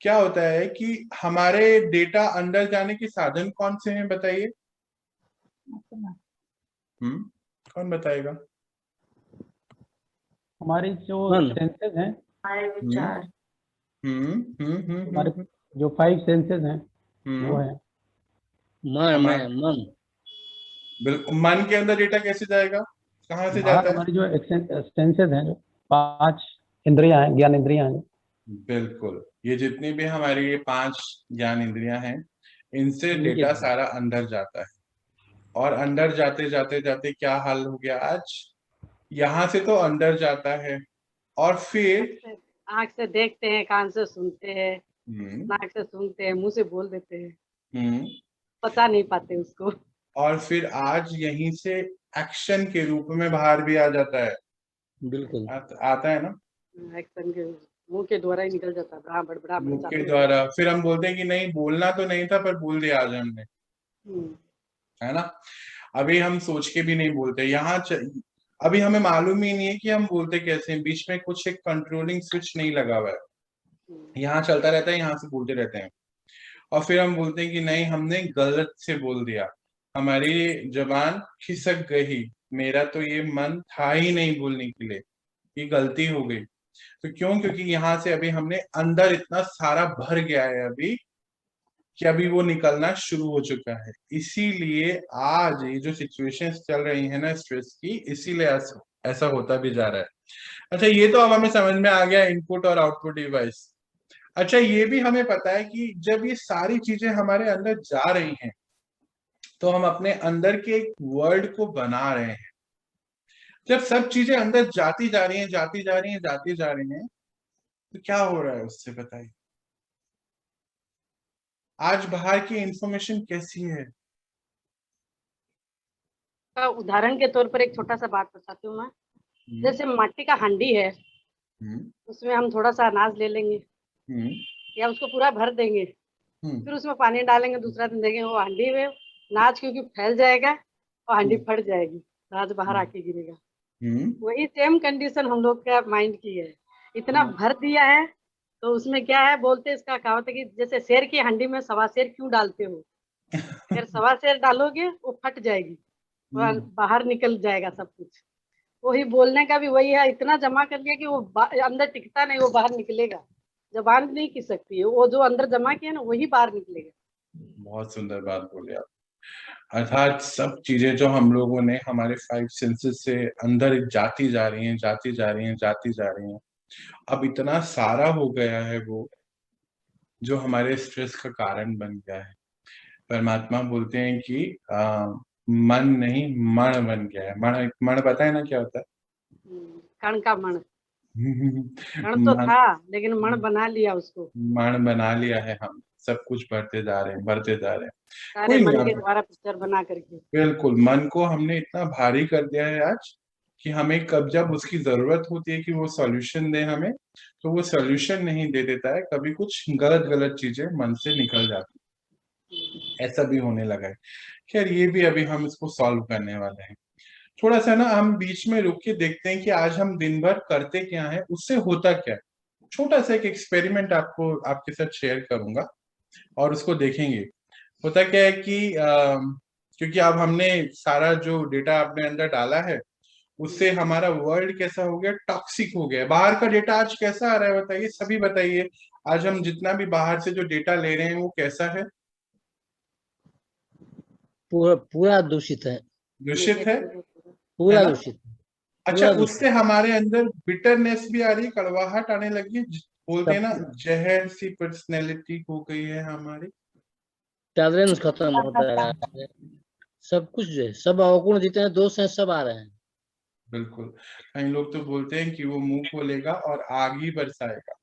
क्या होता है कि हमारे डेटा अंदर जाने के साधन कौन से हैं बताइए? कौन बताएगा? हमारी जो मन। सेंसेस हैं, हमारे विचार, हमारे जो 5 सेंसेस हैं वो है मन। बिल्कुल। मन के अंदर डेटा कैसे जाएगा, कहाँ से बाहर जाता है? हमारी जो सेंसेस हैं, जो 5 इंद्रियां हैं, ज्ञान इंद्रियां हैं, बिल्कुल, ये जितनी भी हमारी ये 5 ज्ञान इंद्रियां हैं, इनसे इन्हीं के डेटा द्वारा। सारा अंदर जाता है। और अंदर जाते जाते जाते क्या हाल हो गया आज? यहाँ से तो अंदर जाता है और फिर आँख से देखते हैं, कान से सुनते हैं, नाक से सूंघते हैं, मुंह से बोल देते हैं, पता नहीं पाते उसको। और फिर आज यहीं से एक्शन के रूप में बाहर भी आ जाता है। बिल्कुल। आता है ना, एक्शन के मुंह के द्वारा ही निकल जाता है, बड़ा बड़ा मुंह के द्वारा। फिर हम बोलते हैं कि नहीं बोलना तो नहीं था पर बोल दिया आज हमने, है ना। अभी हम सोच के भी नहीं बोलते। अभी हमें मालूम ही नहीं है कि हम बोलते कैसे हैं। बीच में कुछ एक कंट्रोलिंग स्विच नहीं लगा हुआ है, यहाँ चलता रहता है, यहाँ से बोलते रहते हैं। और फिर हम बोलते हैं कि नहीं हमने गलत से बोल दिया, हमारी जबान खिसक गई, मेरा तो ये मन था ही नहीं बोलने के लिए, ये गलती हो गई। तो क्यों? क्योंकि यहाँ से अभी हमने अंदर इतना सारा भर गया है अभी कि अभी वो निकलना शुरू हो चुका है। इसीलिए आज ये जो सिचुएशंस चल रही है ना स्ट्रेस की, इसीलिए ऐसा होता भी जा रहा है। अच्छा, ये तो अब हमें समझ में आ गया इनपुट और आउटपुट डिवाइस। अच्छा, ये भी हमें पता है कि जब ये सारी चीजें हमारे अंदर जा रही हैं तो हम अपने अंदर के एक वर्ल्ड को बना रहे हैं। जब सब चीजें अंदर जाती जा रही हैं, जाती जा रही हैं, जाती जा रही हैं, तो क्या हो रहा है उससे बताइए? आज बाहर की इंफॉर्मेशन कैसी है? का उदाहरण के तौर पर एक छोटा सा बात बताती हूँ मैं। जैसे मिट्टी का हांडी है, उसमें हम थोड़ा सा अनाज ले लेंगे या उसको पूरा भर देंगे, फिर उसमें पानी डालेंगे, दूसरा दिन देंगे, वो हांडी में अनाज क्योंकि फैल जाएगा और हांडी फट जाएगी, अनाज बाहर आके गिरेगा। वही सेम कंडीशन हम लोग का माइंड की है। इतना भर दिया है तो उसमें क्या है, बोलते इसका कहावत है कि जैसे शेर की हांडी में सवा शेर क्यों डालते हो? अगर सवा शेर डालोगे वो फट जाएगी, बाहर निकल जाएगा सब कुछ। वही बोलने का भी वही है, इतना जमा कर लिया कि वो अंदर टिकता नहीं, वो बाहर निकलेगा। जबान नहीं की सकती है, वो जो अंदर जमा किया ना वही बाहर निकलेगा। बहुत सुंदर बात बोले आप। अर्थात सब चीजें जो हम लोगों ने हमारे 5 सेंसेस से अंदर जाती जा रही हैं, जाती जा रही हैं, जाती जा रही हैं। अब इतना सारा हो गया है वो, जो हमारे स्ट्रेस का कारण बन गया है। परमात्मा बोलते हैं कि मन नहीं मण बन गया है। मण पता है ना क्या होता है? कण का मण। कण तो था लेकिन मण बना लिया उसको। मण बना लिया है, हम सब कुछ बढ़ते जा रहे हैं, बढ़ते जा रहे हैं। सारे मन के द्वारा पिक्चर बना करके। बिल्कुल, मन को हमने इतना भारी कर दिया है आज कि हमें कब जब उसकी जरूरत होती है कि वो सॉल्यूशन दे हमें, तो वो सॉल्यूशन नहीं दे देता है। कभी कुछ गलत गलत चीजें मन से निकल जाती, ऐसा भी होने लगा है। खैर, ये भी अभी हम इसको सॉल्व करने वाले हैं। थोड़ा सा ना हम बीच में रुक के देखते हैं कि आज हम दिन भर करते क्या है, उससे होता क्या है। छोटा सा एक एक्सपेरिमेंट आपको आपके साथ शेयर करूंगा और उसको देखेंगे। होता क्या है कि क्योंकि अब हमने सारा जो डेटा अपने अंदर डाला है, उससे हमारा वर्ल्ड कैसा हो गया, टॉक्सिक हो गया। बाहर का डेटा आज कैसा आ रहा है बताइए, सभी बताइए। आज हम जितना भी बाहर से जो डेटा ले रहे हैं वो कैसा है? पूरा दूषित है। दूषित है, पूरा दूषित। अच्छा, उससे हमारे अंदर बिटरनेस भी आ रही है, कड़वाहट आने लगी है। बोलते हैं ना, जहर सी पर्सनैलिटी हो गई है हमारी। टॉलरेंस खत्म होता है, सब कुछ जो है, सब अवगुण जितने दोष हैं सब आ रहे हैं। बिल्कुल। कई लोग तो बोलते हैं कि वो मुंह खोलेगा और आग ही बरसाएगा।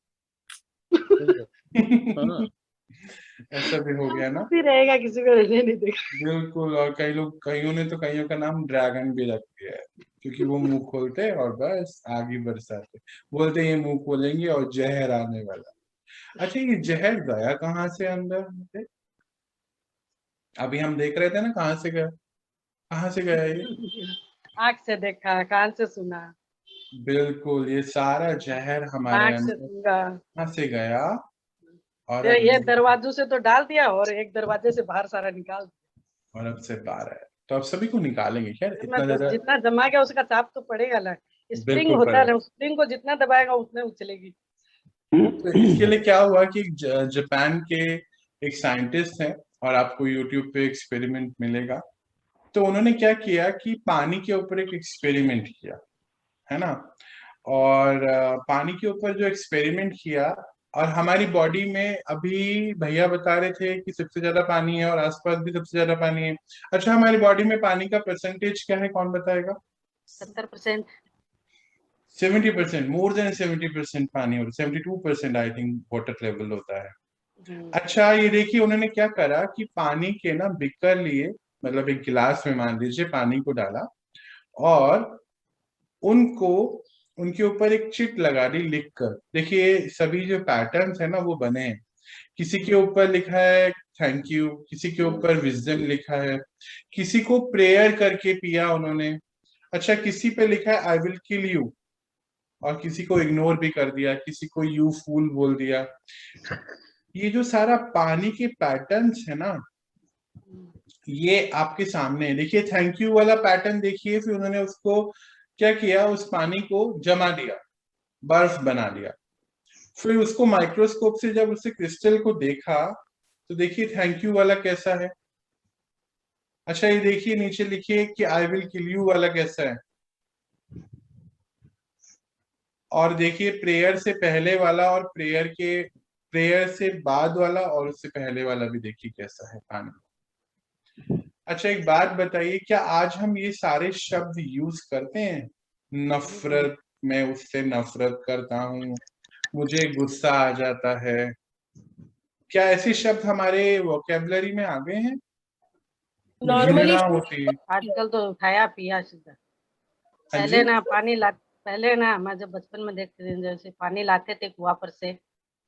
ऐसा भी हो गया ना, भी रहेगा, किसी को रहने नहीं देगा। बिल्कुल। और कईयों ने तो कईयों का नाम ड्रैगन भी रख दिया है, क्योंकि वो मुंह खोलते हैं और बस आग ही बरसाते। बोलते हैं ये मुंह खोलेंगे और जहर आने वाला। अच्छा, ये जहर गया कहाँ से अंदर से? अभी हम देख रहे थे ना, कहाँ से गया, कहाँ से गया ये? आँख से देखा, कान से सुना। बिल्कुल, ये सारा जहर हमारे नाक से अंदर सूंघा। कहाँ से गया? और तो ये दरवाजों से तो डाल दिया और एक दरवाजे से बाहर सारा निकाल दिया। और अब से 12 है, तो अब सभी को निकालेंगे खैर, इतना ज्यादा जितना जमा गया उसका चाप तो पड़ेगा ना, स्प्रिंग बिल्कुल होता है पड़ेगा। ना, स्प्रिंग को जितना दबाएगा उतने उछलेगी। तो इसके लिए क्या हुआ कि जापान के एक साइंटिस्ट हैं, और आपको यूट्यूब पे एक्सपेरिमेंट मिलेगा, तो उन्होंने क्या किया कि पानी के ऊपर एक एक्सपेरिमेंट किया, है ना। और पानी के ऊपर जो एक्सपेरिमेंट किया, और हमारी बॉडी में अभी भैया बता रहे थे कि सबसे ज्यादा पानी है और आसपास भी सबसे ज्यादा पानी है। अच्छा, हमारी बॉडी में पानी का परसेंटेज क्या है, कौन बताएगा? 70%। 70%, मोर देन 70% पानी, और 72% आई थिंक वाटर लेवल होता है। अच्छा, ये देखिए उन्होंने क्या करा कि पानी के ना बिकर लिए, मतलब एक गिलास में मान लीजिए पानी को डाला, और उनको उनके ऊपर एक चिट लगा दी लिखकर। देखिए सभी जो पैटर्न्स है ना वो बने हैं, किसी के ऊपर लिखा है थैंक यू, किसी के ऊपर विजडम लिखा है, किसी को प्रेयर करके पिया उन्होंने। अच्छा, किसी पे लिखा है आई विल किल यू, और किसी को इग्नोर भी कर दिया, किसी को यू फूल बोल दिया। ये जो सारा पानी के पैटर्न्स है ना, ये आपके सामने है। देखिए थैंक यू वाला पैटर्न देखिए, फिर उन्होंने उसको क्या किया, उस पानी को जमा दिया, बर्फ बना दिया। फिर उसको माइक्रोस्कोप से जब उसे क्रिस्टल को देखा, तो देखिए थैंक यू वाला कैसा है। अच्छा, ये देखिए नीचे लिखिए कि आई विल किल यू वाला कैसा है, और देखिए प्रेयर से पहले वाला, और प्रेयर से बाद वाला, और उससे पहले वाला भी देखिए कैसा है पानी। अच्छा, एक बात बताइए, क्या आज हम ये सारे शब्द यूज करते हैं? नफरत, मैं उससे नफरत करता हूँ, मुझे गुस्सा आ जाता है, क्या ऐसे शब्द हमारे वोकेबलरी में आ गए हैं? नॉर्मली घृणा होती है। आजकल तो खाया पिया सीधा। पहले ना पहले ना मैं जब बचपन में देखते थे, जैसे पानी लाते थे कुआं पर से,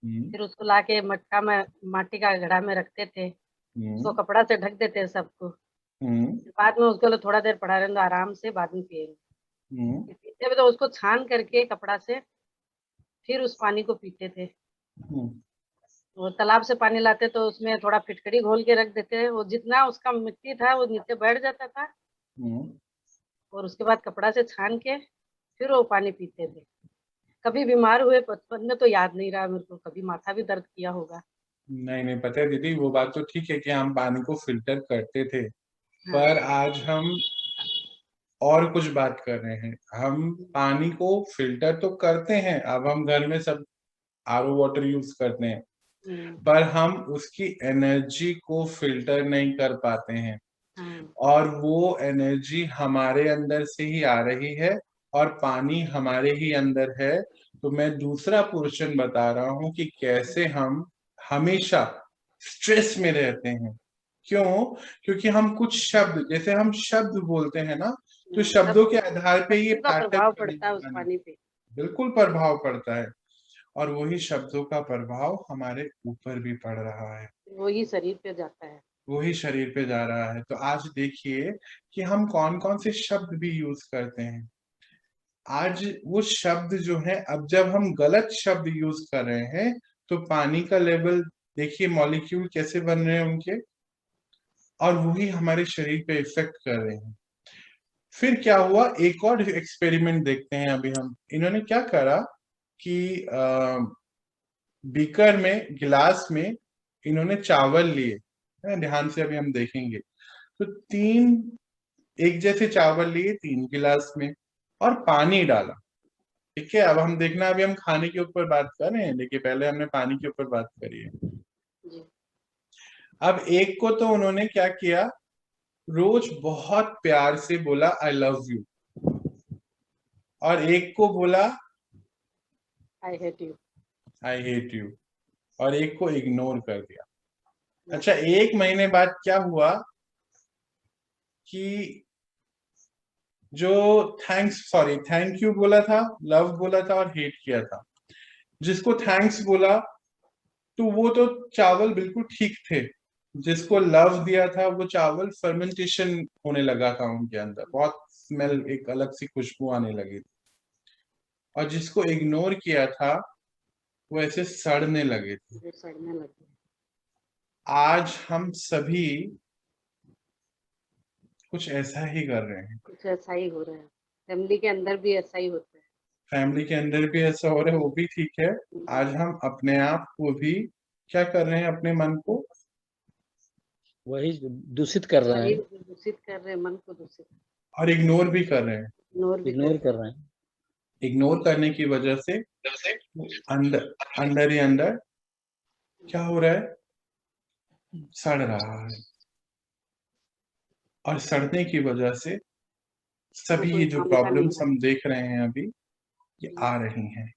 फिर उसको लाके मटका में माटी का घड़ा में रखते थे, उसको कपड़ा से ढक देते सबको, बाद में उसको थोड़ा देर पड़ा रहने दो आराम से, बाद में पिएंगे। पीते हुए तो उसको छान करके कपड़ा से फिर उस पानी को पीते थे। वो तालाब से पानी लाते तो उसमें थोड़ा फिटकरी घोल के रख देते, वो जितना उसका मिट्टी था वो नीचे बैठ जाता था, और उसके बाद कपड़ा से छान के फिर वो पानी पीते थे। कभी बीमार हुए बचपन में तो याद नहीं रहा मेरे को, कभी माथा भी दर्द किया होगा। नहीं पता है दीदी, वो बात तो ठीक है कि हम पानी को फिल्टर करते थे, पर आज हम और कुछ बात कर रहे हैं। हम पानी को फिल्टर तो करते हैं, अब हम घर में सब आरओ वाटर यूज करते हैं, पर हम उसकी एनर्जी को फिल्टर नहीं कर पाते हैं, और वो एनर्जी हमारे अंदर से ही आ रही है, और पानी हमारे ही अंदर है। तो मैं दूसरा पोर्शन बता रहा हूँ कि कैसे हम हमेशा स्ट्रेस में रहते हैं। क्यों? क्योंकि हम कुछ शब्द, जैसे हम शब्द बोलते हैं ना, तो शब्दों के आधार पे ये प्रभाव पड़ता है उस पानी पे, बिल्कुल प्रभाव पड़ता है, और वही शब्दों का प्रभाव हमारे ऊपर भी पड़ रहा है, वही शरीर पे जाता है, वही शरीर पे जा रहा है। तो आज देखिए कि हम कौन कौन से शब्द भी यूज करते हैं। आज वो शब्द जो है, अब जब हम गलत शब्द यूज कर रहे हैं, तो पानी का लेवल देखिए, मॉलिक्यूल कैसे बन रहे हैं उनके, और वही हमारे शरीर पे इफेक्ट कर रहे हैं। फिर क्या हुआ, एक और एक्सपेरिमेंट देखते हैं अभी हम। इन्होंने क्या करा कि बीकर में, गिलास में इन्होंने चावल लिए, ध्यान से अभी हम देखेंगे, तो एक जैसे चावल लिए 3 गिलास में, और पानी डाला। ठीक है, अब हम देखना, अभी हम खाने के ऊपर बात कर रहे हैं, देखिए पहले हमने पानी के ऊपर बात करी है। अब एक को तो उन्होंने क्या किया, रोज बहुत प्यार से बोला आई लव यू, और एक को बोला आई हेट यू, और एक को इग्नोर कर दिया। अच्छा, 1 महीने बाद क्या हुआ कि जो थैंक यू बोला था, लव बोला था, और हेट किया था, जिसको थैंक्स बोला तो वो तो चावल बिल्कुल ठीक थे, जिसको लव दिया था वो चावल फर्मेंटेशन होने लगा था उनके अंदर, बहुत स्मेल, एक अलग सी खुशबू आने लगी थी, और जिसको इग्नोर किया था वो ऐसे सड़ने लगे थे। वो सड़ने लगे। आज हम सभी कुछ ऐसा ही कर रहे हैं। कुछ ऐसा ही हो रहा है, फैमिली के अंदर भी ऐसा ही होता है। फैमिली के अंदर भी ऐसा हो रहा है, वो भी ठीक है। आज हम अपने आप को भी क्या कर रहे हैं, अपने मन को वही दूषित कर रहे वही हैं, दूषित कर रहे हैं, मन को दूषित, और इग्नोर भी कर रहे हैं। इग्नोर कर रहे हैं। इग्नोर करने की वजह से अंदर अंदर ही अंदर क्या हो रहा है, सड़ रहा है। और सड़ने की वजह से सभी ये जो प्रॉब्लम्स हम देख रहे हैं अभी, ये आ रही हैं।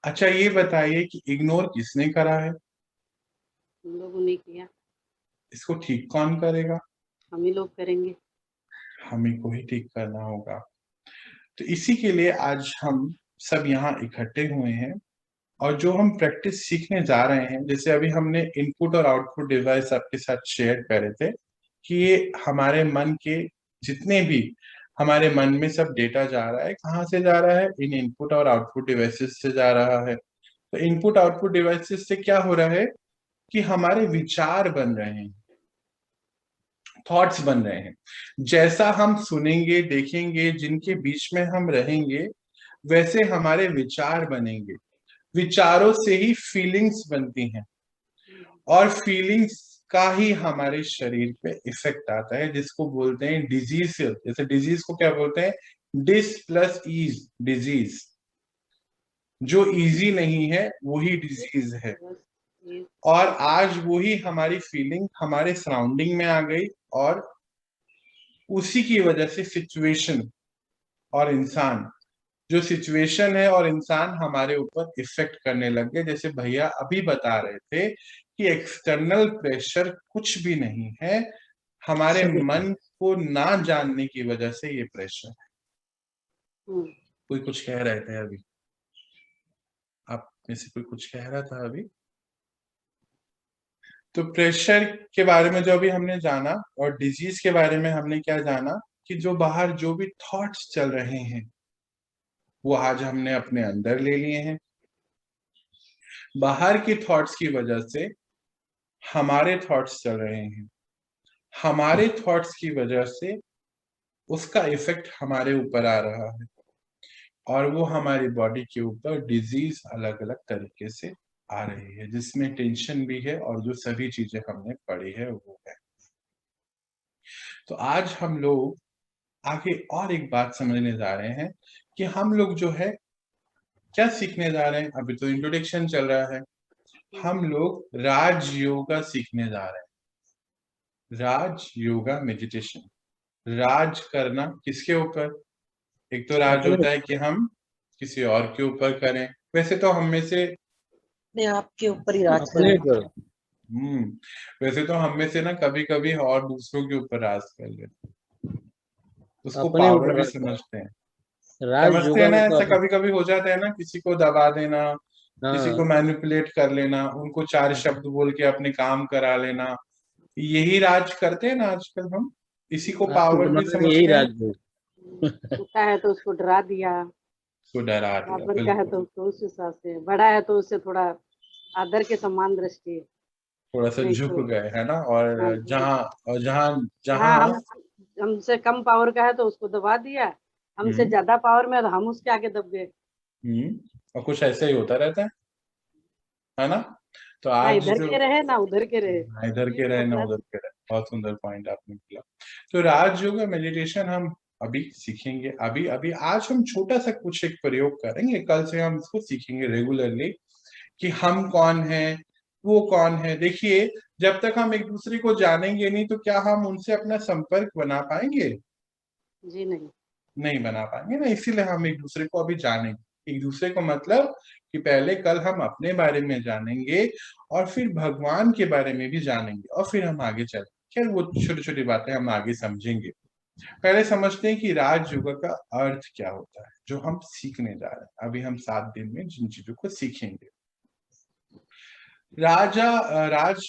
अच्छा ये बताइए कि इग्नोर किसने करा है? हम लोगों ने किया। इसको ठीक कौन करेगा? हम ही लोग करेंगे। हम ही को ही ठीक करना होगा। तो इसी के लिए आज हम सब यहाँ इकट्ठे हुए हैं, और जो हम प्रैक्टिस सीखने जा रहे हैं, जैसे अभी हमने इनपुट और आउटपुट डिवाइस आपके साथ शेयर करे थे कि ये हमारे मन के जितने भी हमारे मन में सब डेटा जा रहा है, कहाँ से जा रहा है, इन इनपुट और आउटपुट डिवाइसेस से जा रहा है। तो इनपुट आउटपुट डिवाइसेस से क्या हो रहा है कि हमारे विचार बन रहे हैं, थॉट्स बन रहे हैं। जैसा हम सुनेंगे, देखेंगे, जिनके बीच में हम रहेंगे, वैसे हमारे विचार बनेंगे। विचारों से ही फीलिंग्स बनती हैं, और फीलिंग्स का ही हमारे शरीर पे इफेक्ट आता है, जिसको बोलते हैं डिजीज। जैसे डिजीज को क्या बोलते हैं, डिस प्लस ईज, डिजीज। जो इजी नहीं है वही डिजीज है। और आज वही हमारी फीलिंग हमारे सराउंडिंग में आ गई, और उसी की वजह से सिचुएशन और इंसान, जो सिचुएशन है और इंसान हमारे ऊपर इफेक्ट करने लग गए। जैसे भैया अभी बता रहे थे कि एक्सटर्नल प्रेशर कुछ भी नहीं है, हमारे मन को ना जानने की वजह से ये प्रेशर है। कोई कुछ कह रहे थे अभी, आप में से कोई कुछ कह रहा था अभी? तो प्रेशर के बारे में जो अभी हमने जाना, और डिजीज के बारे में हमने क्या जाना कि जो बाहर जो भी थॉट्स चल रहे हैं वो आज हमने अपने अंदर ले लिए हैं। बाहर की थॉट्स की वजह से हमारे थॉट्स चल रहे हैं, हमारे थॉट्स की वजह से उसका इफेक्ट हमारे ऊपर आ रहा है, और वो हमारी बॉडी के ऊपर डिजीज अलग अलग तरीके से आ रही है, जिसमें टेंशन भी है, और जो सभी चीजें हमने पढ़ी है वो है। तो आज हम लोग आगे और एक बात समझने जा रहे हैं कि हम लोग जो है क्या सीखने जा रहे हैं। अभी तो इंट्रोडक्शन चल रहा है, हम लोग राज योगा सीखने जा रहे हैं। राज योगा मेडिटेशन। राज करना किसके ऊपर? एक तो राज होता है कि हम किसी और के ऊपर करें, वैसे तो हम में से अपने आप के ऊपर ही राज करें। वैसे तो हम में से ना कभी कभी और दूसरों के ऊपर राज कर लेते, उसको पावर भी समझते हैं। समझते हैं ना, ऐसा कभी कभी हो जाता है ना, किसी को दबा देना, किसी को मैनिपुलेट कर लेना, उनको 4 शब्द बोल के अपने काम करा लेना, यही राज करते हैं ना आजकल हम। इसी को पावर भी समझते हैं। छोटा है तो उसको डरा दिया, उसको डरा दिया, बराबर का है तो उसको उस हिसाब से, बड़ा है तो उससे थोड़ा आदर के समान दृष्टि, थोड़ा सा झुक गए, है ना। और जहाँ हमसे कम पावर का है तो उसको दबा दिया, हमसे ज्यादा पावर में तो हम उसके आगे दब गए। और कुछ ऐसा ही होता रहता है ना। तो आज इधर के रहे ना उधर के रहे, इधर के रहे ना उधर के रहे। बहुत सुंदर पॉइंट आपने किया। तो राज योगा मेडिटेशन हम अभी सीखेंगे। अभी आज हम छोटा सा कुछ एक प्रयोग करेंगे, कल से हम इसको सीखेंगे रेगुलरली कि हम कौन है, वो कौन है। देखिए, जब तक हम एक दूसरे को जानेंगे नहीं तो क्या हम उनसे अपना संपर्क बना पाएंगे? जी नहीं बना पाएंगे ना। इसीलिए हम एक दूसरे को अभी जानेंगे। एक दूसरे को मतलब कि पहले कल हम अपने बारे में जानेंगे, और फिर भगवान के बारे में भी जानेंगे, और फिर हम आगे चलेंगे। खैर वो छोटी छोटी बातें हम आगे समझेंगे। पहले समझते हैं कि राज योगा का अर्थ क्या होता है, जो हम सीखने जा रहे हैं। अभी हम 7 दिन में जिन चीजों को सीखेंगे। राज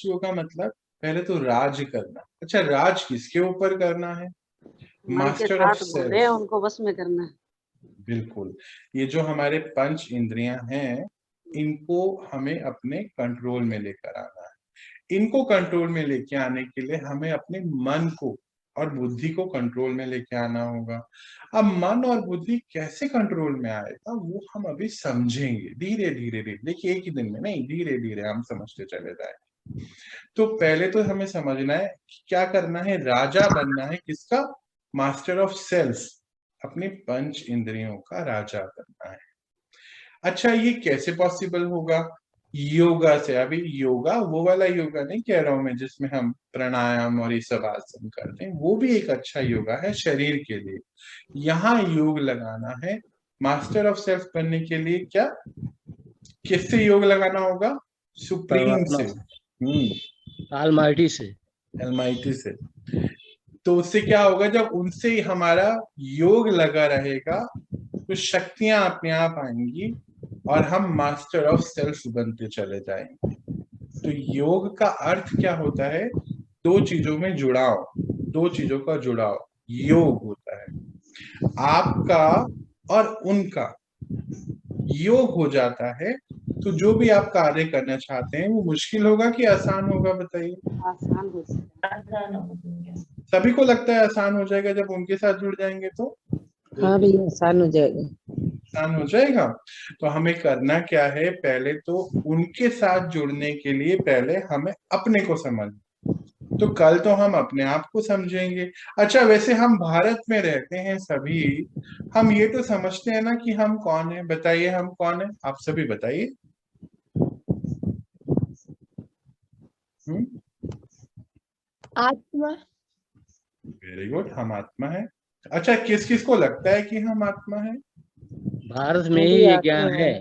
योगा मतलब पहले तो राज करना। अच्छा, राज किसके ऊपर करना है? मास्टर ऑफ सेल्फ, उनको वश में करना है। बिल्कुल। ये जो हमारे 5 इंद्रियां हैं, इनको हमें अपने कंट्रोल में लेकर आना है। इनको कंट्रोल में लेके आने के लिए हमें अपने मन को और बुद्धि को कंट्रोल में लेके आना होगा। अब मन और बुद्धि कैसे कंट्रोल में आएगा वो हम अभी समझेंगे धीरे धीरे धीरे। देखिए एक ही दिन में नहीं, धीरे धीरे हम समझते चले जाएंगे। तो पहले तो हमें समझना है क्या करना है, राजा बनना है किसका, मास्टर ऑफ सेल्फ, अपने पंच इंद्रियों का राजा बनना है। अच्छा ये कैसे पॉसिबल होगा, योगा से। अभी योगा वो वाला योगा नहीं कह रहा हूं मैं जिसमें हम प्राणायाम और ये सब आसन करते हैं, वो भी एक अच्छा योगा है शरीर के लिए। यहाँ योग लगाना है मास्टर ऑफ सेल्फ बनने के लिए। क्या, किससे योग लगाना होगा, सुप्रीम से, ऑलमाइटी से, अलमाइटी से। तो उससे क्या होगा, जब उनसे ही हमारा योग लगा रहेगा तो शक्तियां अपने आप आएंगी और हम मास्टर ऑफ सेल्फ बनते चले जाएंगे। तो योग का अर्थ क्या होता है, दो चीजों में जुड़ाव, दो चीजों का जुड़ाव योग होता है। आपका और उनका योग हो जाता है तो जो भी आप कार्य करना चाहते हैं वो मुश्किल होगा कि आसान होगा, बताइए। आसान हो जाएगा। सभी को लगता है आसान हो जाएगा जब उनके साथ जुड़ जाएंगे तो। हाँ भैया आसान हो जाएगा। आसान हो जाएगा। तो हमें करना क्या है, पहले तो उनके साथ जुड़ने के लिए पहले हमें अपने को समझ, तो कल तो हम अपने आप को समझेंगे। अच्छा वैसे हम भारत में रहते हैं सभी, हम ये तो समझते हैं ना कि हम कौन है, बताइए हम कौन है, आप सभी बताइए। आत्मा। वेरी गुड, हम आत्मा है। अच्छा किस किस को लगता है कि हम आत्मा है, भारत में ही ये ज्ञान है,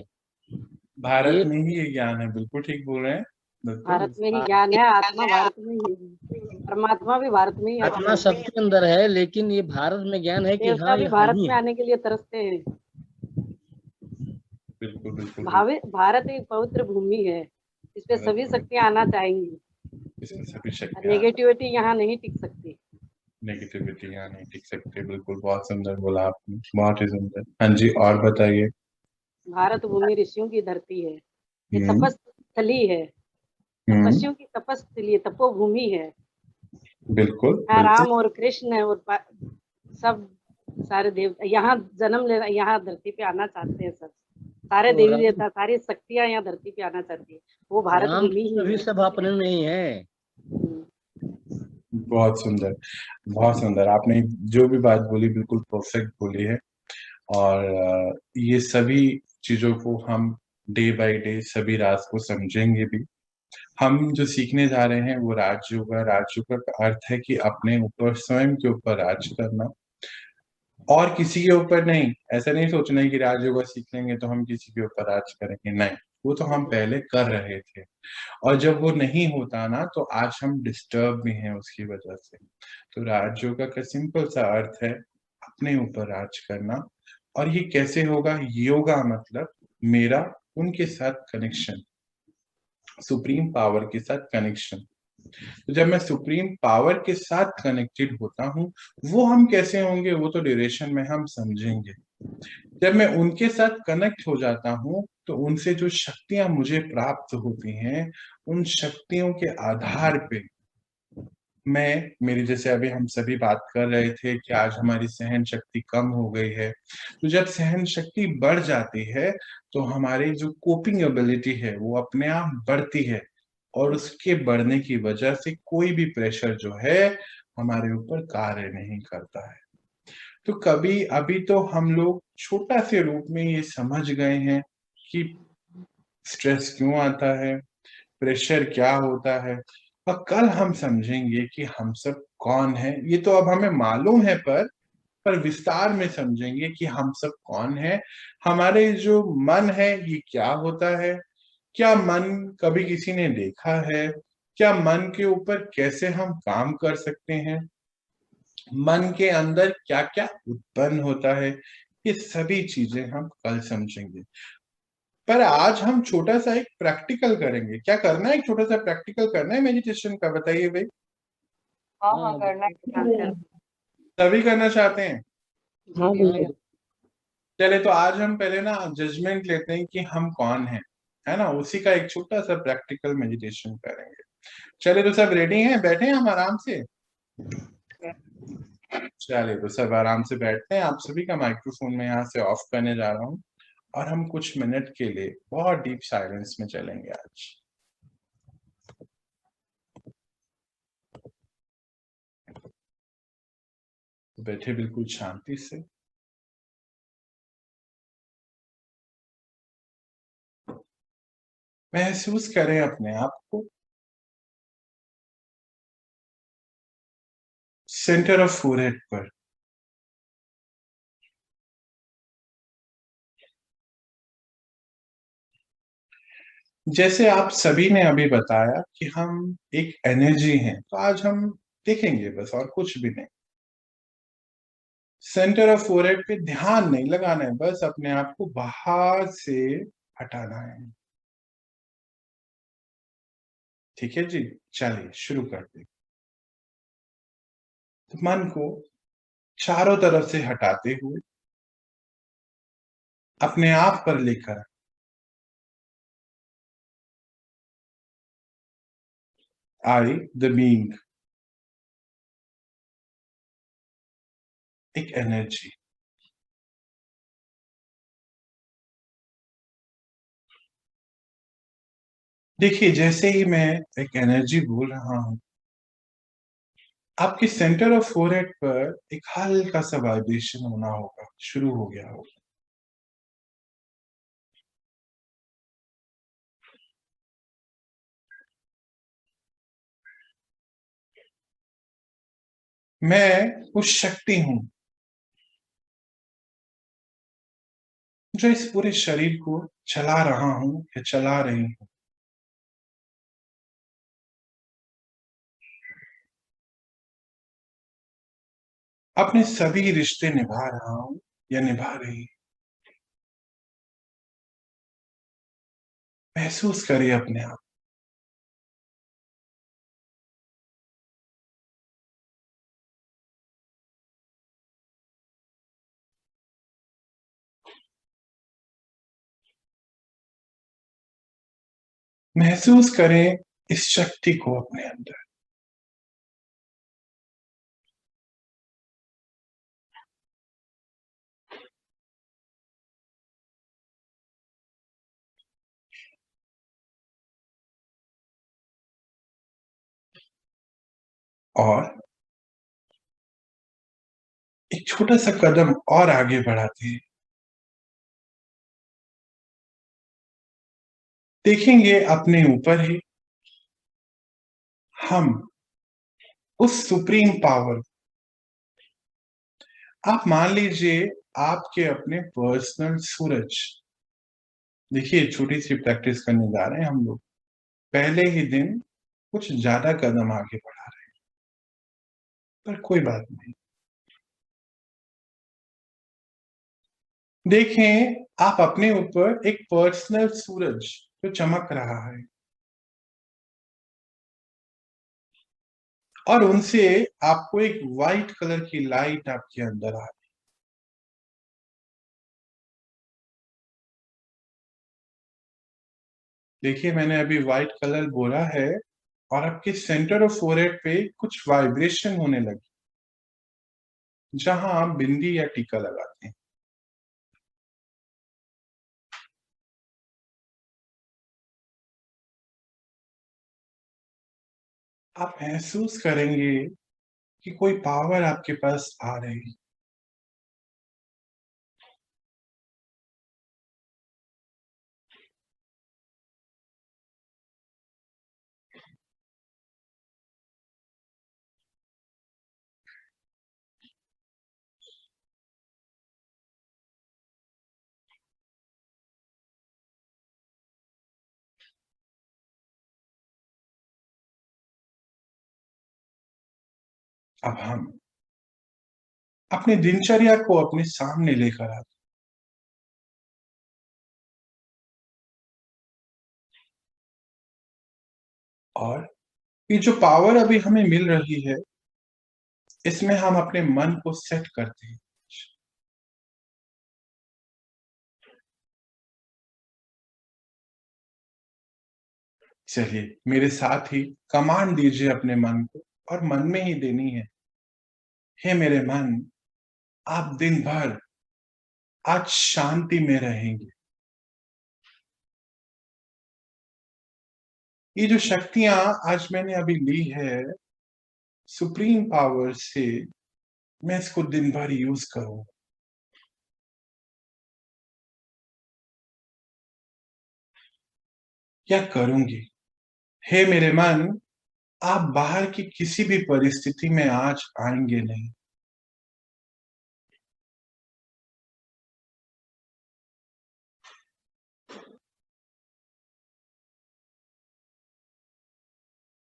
भारत में ही ये ज्ञान है, बिल्कुल ठीक बोल रहे हैं। भारत में ही ज्ञान है, आत्मा भारत में ही है, परमात्मा भी भारत में ही है। आत्मा सबके अंदर है, लेकिन ये भारत में ज्ञान है कि देवता हाँ भी ये भारत हम ही में हैं। आने के लिए तरसते हैं। बिल्कुल बिल्कुल। भारत एक पवित्र भूमि है, इस पे सभी शक्तियां आना चाहेंगी, इसमें सभी शक्तियां, नेगेटिविटी यहाँ नहीं टिक सकती। नेगेटिविटी यहाँ नहीं टिक सकती, बिल्कुल बहुत सुंदर बोला आपने, बहुत ही सुंदर। हाँ जी और बताइए। भारत भूमि ऋषियों की धरती है, ये तपस्थली है, तपस्वियों की तपस्थली है, तपोभूमि है। बिल्कुल राम और कृष्ण और सब सारे देव यहाँ जन्म लेना, यहाँ धरती पे आना चाहते हैं सब, सारे तो देवी देवता सारी शक्तियां यहाँ धरती पे आना चाहती है, वो भारत भूमि ही सभी सब अपने नहीं है। बहुत सुंदर, बहुत सुंदर, आपने जो भी बात बोली बिल्कुल परफेक्ट बोली है। और ये सभी चीजों को हम डे बाय डे सभी रात को समझेंगे भी। हम जो सीखने जा रहे हैं वो राजयोग है। राजयोग का अर्थ है कि अपने ऊपर, स्वयं के ऊपर राज करना और किसी के ऊपर नहीं। ऐसा नहीं सोचना है कि राजयोग सीख लेंगे तो हम किसी के ऊपर राज करेंगे, नहीं, वो तो हम पहले कर रहे थे और जब वो नहीं होता ना तो आज हम डिस्टर्ब भी हैं उसकी वजह से। तो राजयोग का सिंपल सा अर्थ है अपने ऊपर राज करना। और ये कैसे होगा, योगा मतलब मेरा उनके साथ कनेक्शन, सुप्रीम पावर के साथ कनेक्शन। तो जब मैं सुप्रीम पावर के साथ कनेक्टेड होता हूँ, वो हम कैसे होंगे वो तो ड्यूरेशन में हम समझेंगे। जब मैं उनके साथ कनेक्ट हो जाता हूँ तो उनसे जो शक्तियां मुझे प्राप्त होती हैं, उन शक्तियों के आधार पे मैं, मेरी जैसे अभी हम सभी बात कर रहे थे कि आज हमारी सहन शक्ति कम हो गई है, तो जब सहन शक्ति बढ़ जाती है तो हमारी जो कोपिंग एबिलिटी है वो अपने आप बढ़ती है और उसके बढ़ने की वजह से कोई भी प्रेशर जो है हमारे ऊपर कार्य नहीं करता है। तो कभी अभी तो हम लोग छोटा से रूप में ये समझ गए हैं कि स्ट्रेस क्यों आता है, प्रेशर क्या होता है, और कल हम समझेंगे कि हम सब कौन है। ये तो अब हमें मालूम है पर विस्तार में समझेंगे कि हम सब कौन है, हमारे जो मन है ये क्या होता है, क्या मन कभी किसी ने देखा है, क्या मन के ऊपर कैसे हम काम कर सकते हैं, मन के अंदर क्या क्या उत्पन्न होता है, ये सभी चीजें हम कल समझेंगे। पर आज हम छोटा सा एक प्रैक्टिकल करेंगे। क्या करना है, एक छोटा सा प्रैक्टिकल करना है मेडिटेशन का, बताइए भाई। हाँ करना है। सभी करना चाहते हैं? हाँ भैया। चले तो आज हम पहले ना जजमेंट लेते हैं कि हम कौन हैं। है ना, उसी का एक छोटा सा प्रैक्टिकल मेडिटेशन करेंगे। चलिए, तो सब रेडी हैं, बैठे हैं हम आराम से। चलिए, तो सब आराम से बैठते हैं। आप सभी का माइक्रोफोन में यहाँ से ऑफ करने जा रहा हूँ और हम कुछ मिनट के लिए बहुत डीप साइलेंस में चलेंगे आज। बैठे बिल्कुल शांति से। महसूस करें अपने आप को सेंटर ऑफ फोरहेड पर। जैसे आप सभी ने अभी बताया कि हम एक एनर्जी हैं, तो आज हम देखेंगे बस, और कुछ भी नहीं। सेंटर ऑफ फोरहेड पे ध्यान नहीं लगाना है, बस अपने आप को बाहर से हटाना है। ठीक है जी, चलिए शुरू करते हैं। तो मन को चारों तरफ से हटाते हुए अपने आप पर लेकर आई द बीइंग, एक एनर्जी। देखिए, जैसे ही मैं एक एनर्जी बोल रहा हूं, आपके सेंटर ऑफ फोरहेड पर एक हल्का सा वाइब्रेशन होना होगा, शुरू हो गया होगा। मैं उस शक्ति हूं जो इस पूरे शरीर को चला रहा हूं या चला रही हूं। अपने सभी रिश्ते निभा रहा हूं या निभा रही। महसूस करिए अपने आप। महसूस करें इस शक्ति को अपने अंदर। और एक छोटा सा कदम और आगे बढ़ाते हैं। देखेंगे अपने ऊपर ही हम उस सुप्रीम पावर, आप मान लीजिए आपके अपने पर्सनल सूरज। देखिए, छोटी सी प्रैक्टिस करने जा रहे हैं हम लोग। पहले ही दिन कुछ ज्यादा कदम आगे बढ़ा रहे हैं, पर कोई बात नहीं। देखें आप अपने ऊपर एक पर्सनल सूरज जो चमक रहा है, और उनसे आपको एक वाइट कलर की लाइट आपके अंदर आ रही। देखिए, मैंने अभी व्हाइट कलर बोला है और आपके सेंटर ऑफ फोरहेड पे कुछ वाइब्रेशन होने लगी, जहां आप बिंदी या टीका लगाते हैं। आप महसूस करेंगे कि कोई पावर आपके पास आ रही। अब हम अपने दिनचर्या को अपने सामने लेकर आते, और ये जो पावर अभी हमें मिल रही है, इसमें हम अपने मन को सेट करते हैं। चलिए मेरे साथ ही कमांड दीजिए अपने मन को, और मन में ही देनी है। हे मेरे मन, आप दिन भर आज शांति में रहेंगे। ये जो शक्तियां आज मैंने अभी ली है सुप्रीम पावर से, मैं इसको दिन भर यूज करूं। क्या करूंगी? हे मेरे मन, आप बाहर की किसी भी परिस्थिति में आज आएंगे नहीं।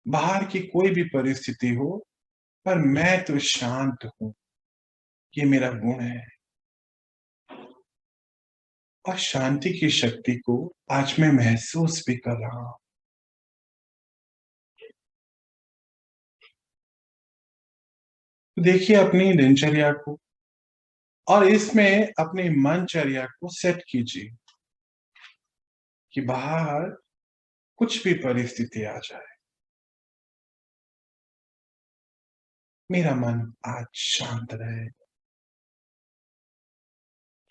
बाहर की कोई भी परिस्थिति हो, पर मैं तो शांत हूं। ये मेरा गुण है, और शांति की शक्ति को आज मैं महसूस भी कर रहा हूं। देखिए अपनी दिनचर्या को, और इसमें अपनी मनचर्या को सेट कीजिए कि बाहर कुछ भी परिस्थिति आ जाए, मेरा मन आज शांत रहे।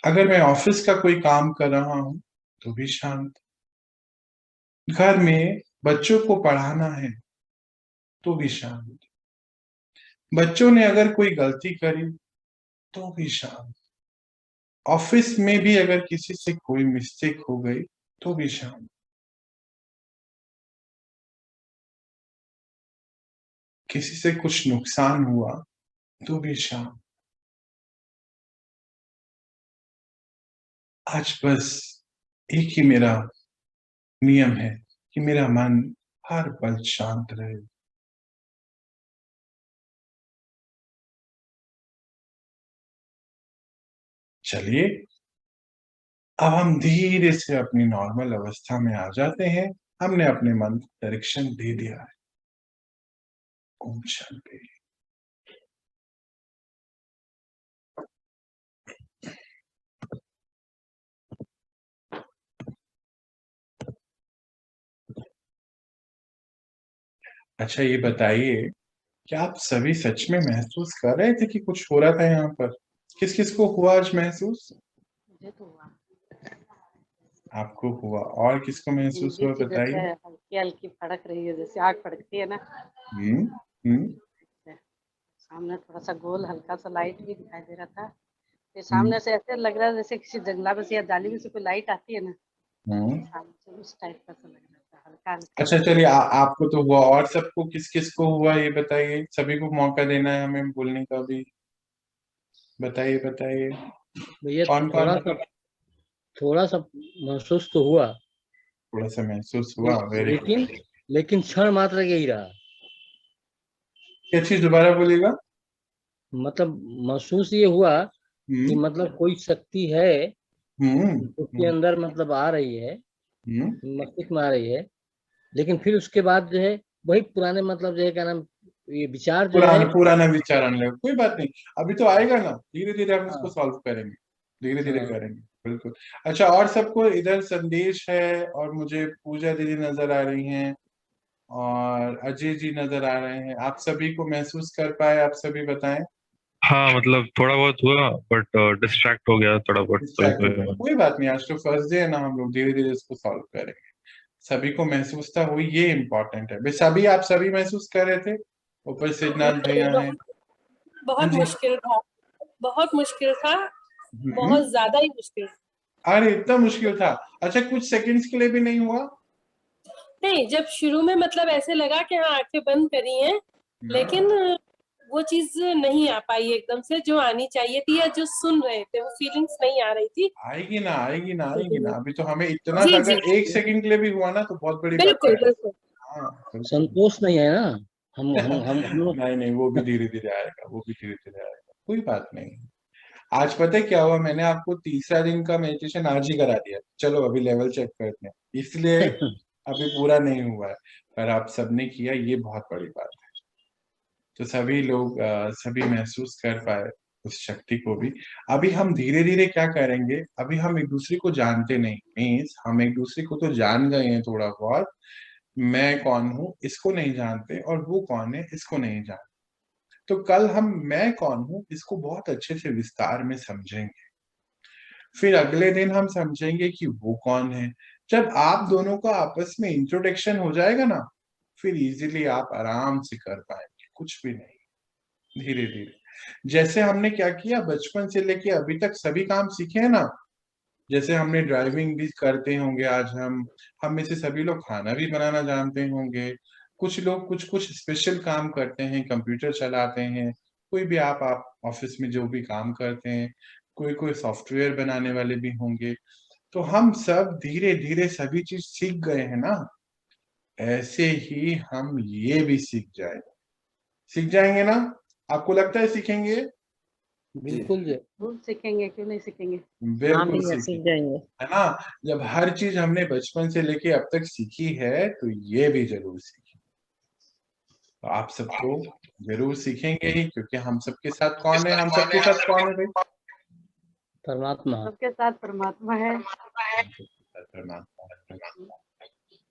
अगर मैं ऑफिस का कोई काम कर रहा हूं तो भी शांत, घर में बच्चों को पढ़ाना है तो भी शांत, बच्चों ने अगर कोई गलती करी तो भी शांत, ऑफिस में भी अगर किसी से कोई मिस्टेक हो गई तो भी शांत, किसी से कुछ नुकसान हुआ तो भी शांत। आज बस एक ही मेरा नियम है कि मेरा मन हर पल शांत रहे। चलिए अब हम धीरे से अपनी नॉर्मल अवस्था में आ जाते हैं। हमने अपने मन को डायरेक्शन दे दिया है। ओम शांति। अच्छा ये बताइए, क्या आप सभी सच में महसूस कर रहे थे कि कुछ हो रहा था यहाँ पर? किस किस को हुआ आज महसूस? मुझे तो हुआ। आपको हुआ, और किसको महसूस हुआ बताइए? हल्की हल्की फड़क रही है, जैसे आग फड़कती है ना। सामने थोड़ा सा गोल हल्का सा लाइट भी दिखाई दे रहा था। फिर सामने से ऐसे लग रहा है जैसे किसी जंगला में से या जाली में से कोई लाइट आती है ना, सामने से उस टाइप का सा लग रहा था, हल्का हल्का। अच्छा चलिए, आपको तो हुआ, और सबको किस किस को हुआ ये बताइए। सभी को मौका देना है हमें बोलने का भी। बताइए बताइए भैया कौन कौन? थोड़ा सा महसूस तो हुआ, थोड़ा सा महसूस हुआ। लेकिन क्षण मात्र के ही रहा। क्या चीज दोबारा बोलेगा? मतलब महसूस ये हुआ कि मतलब कोई शक्ति है उसके अंदर, मतलब आ रही है, मस्तिष्क में आ रही है, लेकिन फिर उसके बाद जो है वही पुराने, मतलब जो है क्या नाम, ये विचार जो है पुराना विचार आने लगा। कोई बात नहीं, अभी तो आएगा ना, धीरे धीरे हम इसको सॉल्व करेंगे, धीरे धीरे करेंगे। बिल्कुल। अच्छा, और सबको इधर संदेश है, और मुझे पूजा दीदी नजर आ रही हैं, और अजय जी नजर आ रहे हैं। आप सभी को महसूस कर पाए? आप सभी बताएं। हाँ मतलब थोड़ा बहुत हुआ, बट डिस्ट्रैक्ट हो गया थोड़ा बहुत। कोई बात नहीं, आज तो फर्स्ट डे है ना, हम लोग धीरे धीरे इसको सॉल्व करेंगे। सभी को महसूस था हुई, ये इम्पोर्टेंट है। सभी आप सभी महसूस कर रहे थे? ऊपर से नाथ भैया है। बहुत मुश्किल था, बहुत मुश्किल था, बहुत ज्यादा ही मुश्किल। अरे इतना मुश्किल था? अच्छा, कुछ सेकंड्स के लिए भी नहीं हुआ? नहीं, जब शुरू में मतलब ऐसे लगा कि हाँ आंखें बंद करी हैं, लेकिन वो चीज नहीं आ पाई एकदम से जो आनी चाहिए थी, या जो सुन रहे थे वो फीलिंग्स नहीं आ रही थी। आएगी ना, आएगी ना, आएगी ना। अभी तो हमें इतना सा, अगर एक सेकंड के लिए भी हुआ ना तो बहुत बड़ी बात है। बिल्कुल। संतोष नहीं है ना हम नहीं, वो भी धीरे धीरे आएगा, वो भी धीरे धीरे आएगा, कोई बात नहीं। आज पता है क्या हुआ? मैंने आपको तीसरा दिन का मेडिटेशन आज ही करा दिया। चलो अभी लेवल चेक करते हैं, इसलिए अभी पूरा नहीं हुआ है, पर आप सबने किया, ये बहुत बड़ी बात है। तो सभी लोग सभी महसूस कर पाए उस शक्ति को भी। अभी हम धीरे धीरे क्या करेंगे, अभी हम एक दूसरे को जानते नहीं, मीन्स हम एक दूसरे को तो जान गए हैं थोड़ा बहुत, मैं कौन हूँ इसको नहीं जानते और वो कौन है इसको नहीं जानते। तो कल हम मैं कौन हूँ इसको बहुत अच्छे से विस्तार में समझेंगे। फिर अगले दिन हम समझेंगे कि वो कौन है। जब आप दोनों का आपस में इंट्रोडक्शन हो जाएगा ना, फिर इजीली आप आराम से कर पाएंगे, कुछ भी नहीं, धीरे धीरे। जैसे हमने क्या किया, बचपन से लेके अभी तक सभी काम सीखे हैं ना। जैसे हमने ड्राइविंग भी करते होंगे, आज हम में से सभी लोग खाना भी बनाना जानते होंगे। कुछ लोग कुछ स्पेशल काम करते हैं, कंप्यूटर चलाते हैं। कोई भी आप ऑफिस में जो भी काम करते हैं, कोई सॉफ्टवेयर बनाने वाले भी होंगे। तो हम सब धीरे धीरे सभी चीज सीख गए हैं ना, ऐसे ही हम ये भी सीख जाएंगे ना। आपको लगता है सीखेंगे? बिल्कुल जी। सीखेंगे, क्यों नहीं सीखेंगे। हाँ बिल्कुल भैया सीख जाएंगे। है ना। जब हर चीज हमने बचपन से लेके अब तक सीखी है तो ये भी जरूर सीखें। तो आप सबको जरूर सीखेंगे ही, क्योंकि हम सबके साथ कौन है, हम सबके साथ कौन है भाई? परमात्मा। सबके साथ परमात्मा है।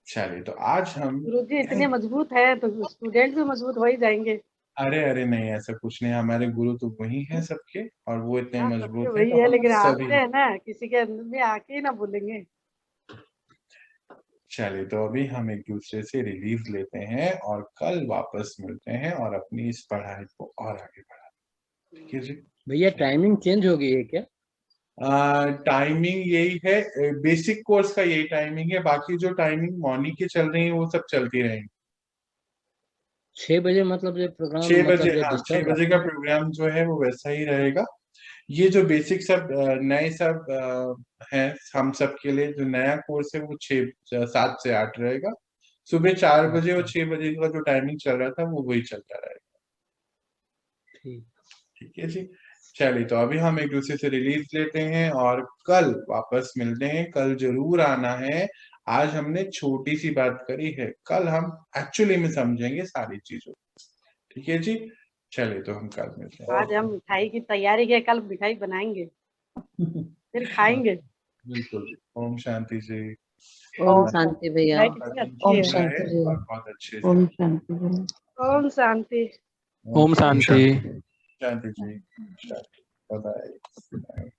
चलिए, तो आज हम गुरुजी इतने मजबूत है तो स्टूडेंट भी मजबूत हो ही जाएंगे। अरे नहीं, ऐसा कुछ नहीं। हमारे गुरु तो वही है सबके, और वो इतने हाँ, मजबूत सबके है वही तो है, हम लेकिन सभी। आते हैं ना किसी के अंदर में आके ही ना बोलेंगे। चलिए, तो अभी हम एक दूसरे से रिलीव लेते हैं और कल वापस मिलते हैं और अपनी इस पढ़ाई को और आगे बढ़ाते हैं। ठीक है जी। भैया टाइमिंग चेंज हो गई है क्या? टाइमिंग यही है, बेसिक कोर्स का यही टाइमिंग है। बाकी जो टाइमिंग मॉर्निंग की चल रही है वो सब चलती रहेंगी। 6 बजे मतलब ये प्रोग्राम 6 बजे, मतलब ये हाँ, 6 डिस्टर्ब बजे का प्रोग्राम जो है वो वैसा ही रहेगा। ये जो बेसिक सब नए सब है, हम सब के लिए जो नया कोर्स है वो 7 से 8 रहेगा। सुबह 4 बजे और 6 बजे का जो टाइमिंग चल रहा था वो वही चलता रहेगा। ठीक है जी। चलिए, तो अभी हम एक दूसरे से रिलीज लेते हैं और कल वापस मिलते हैं। कल जरूर आना है। आज हमने छोटी सी बात करी है, कल हम एक्चुअली में समझेंगे सारी चीजों। ठीक है जी। चलिए, तो हम कल मिलते हैं। आज हम मिठाई की तैयारी के, कल मिठाई बनाएंगे फिर खाएंगे। बिल्कुल। ओम शांति जी। ओम शांति भैया। ओम शांति जी। बहुत अच्छे ओम से। शांति भैया। ओम शांति। ओम शांति। शांति जी। Bye bye.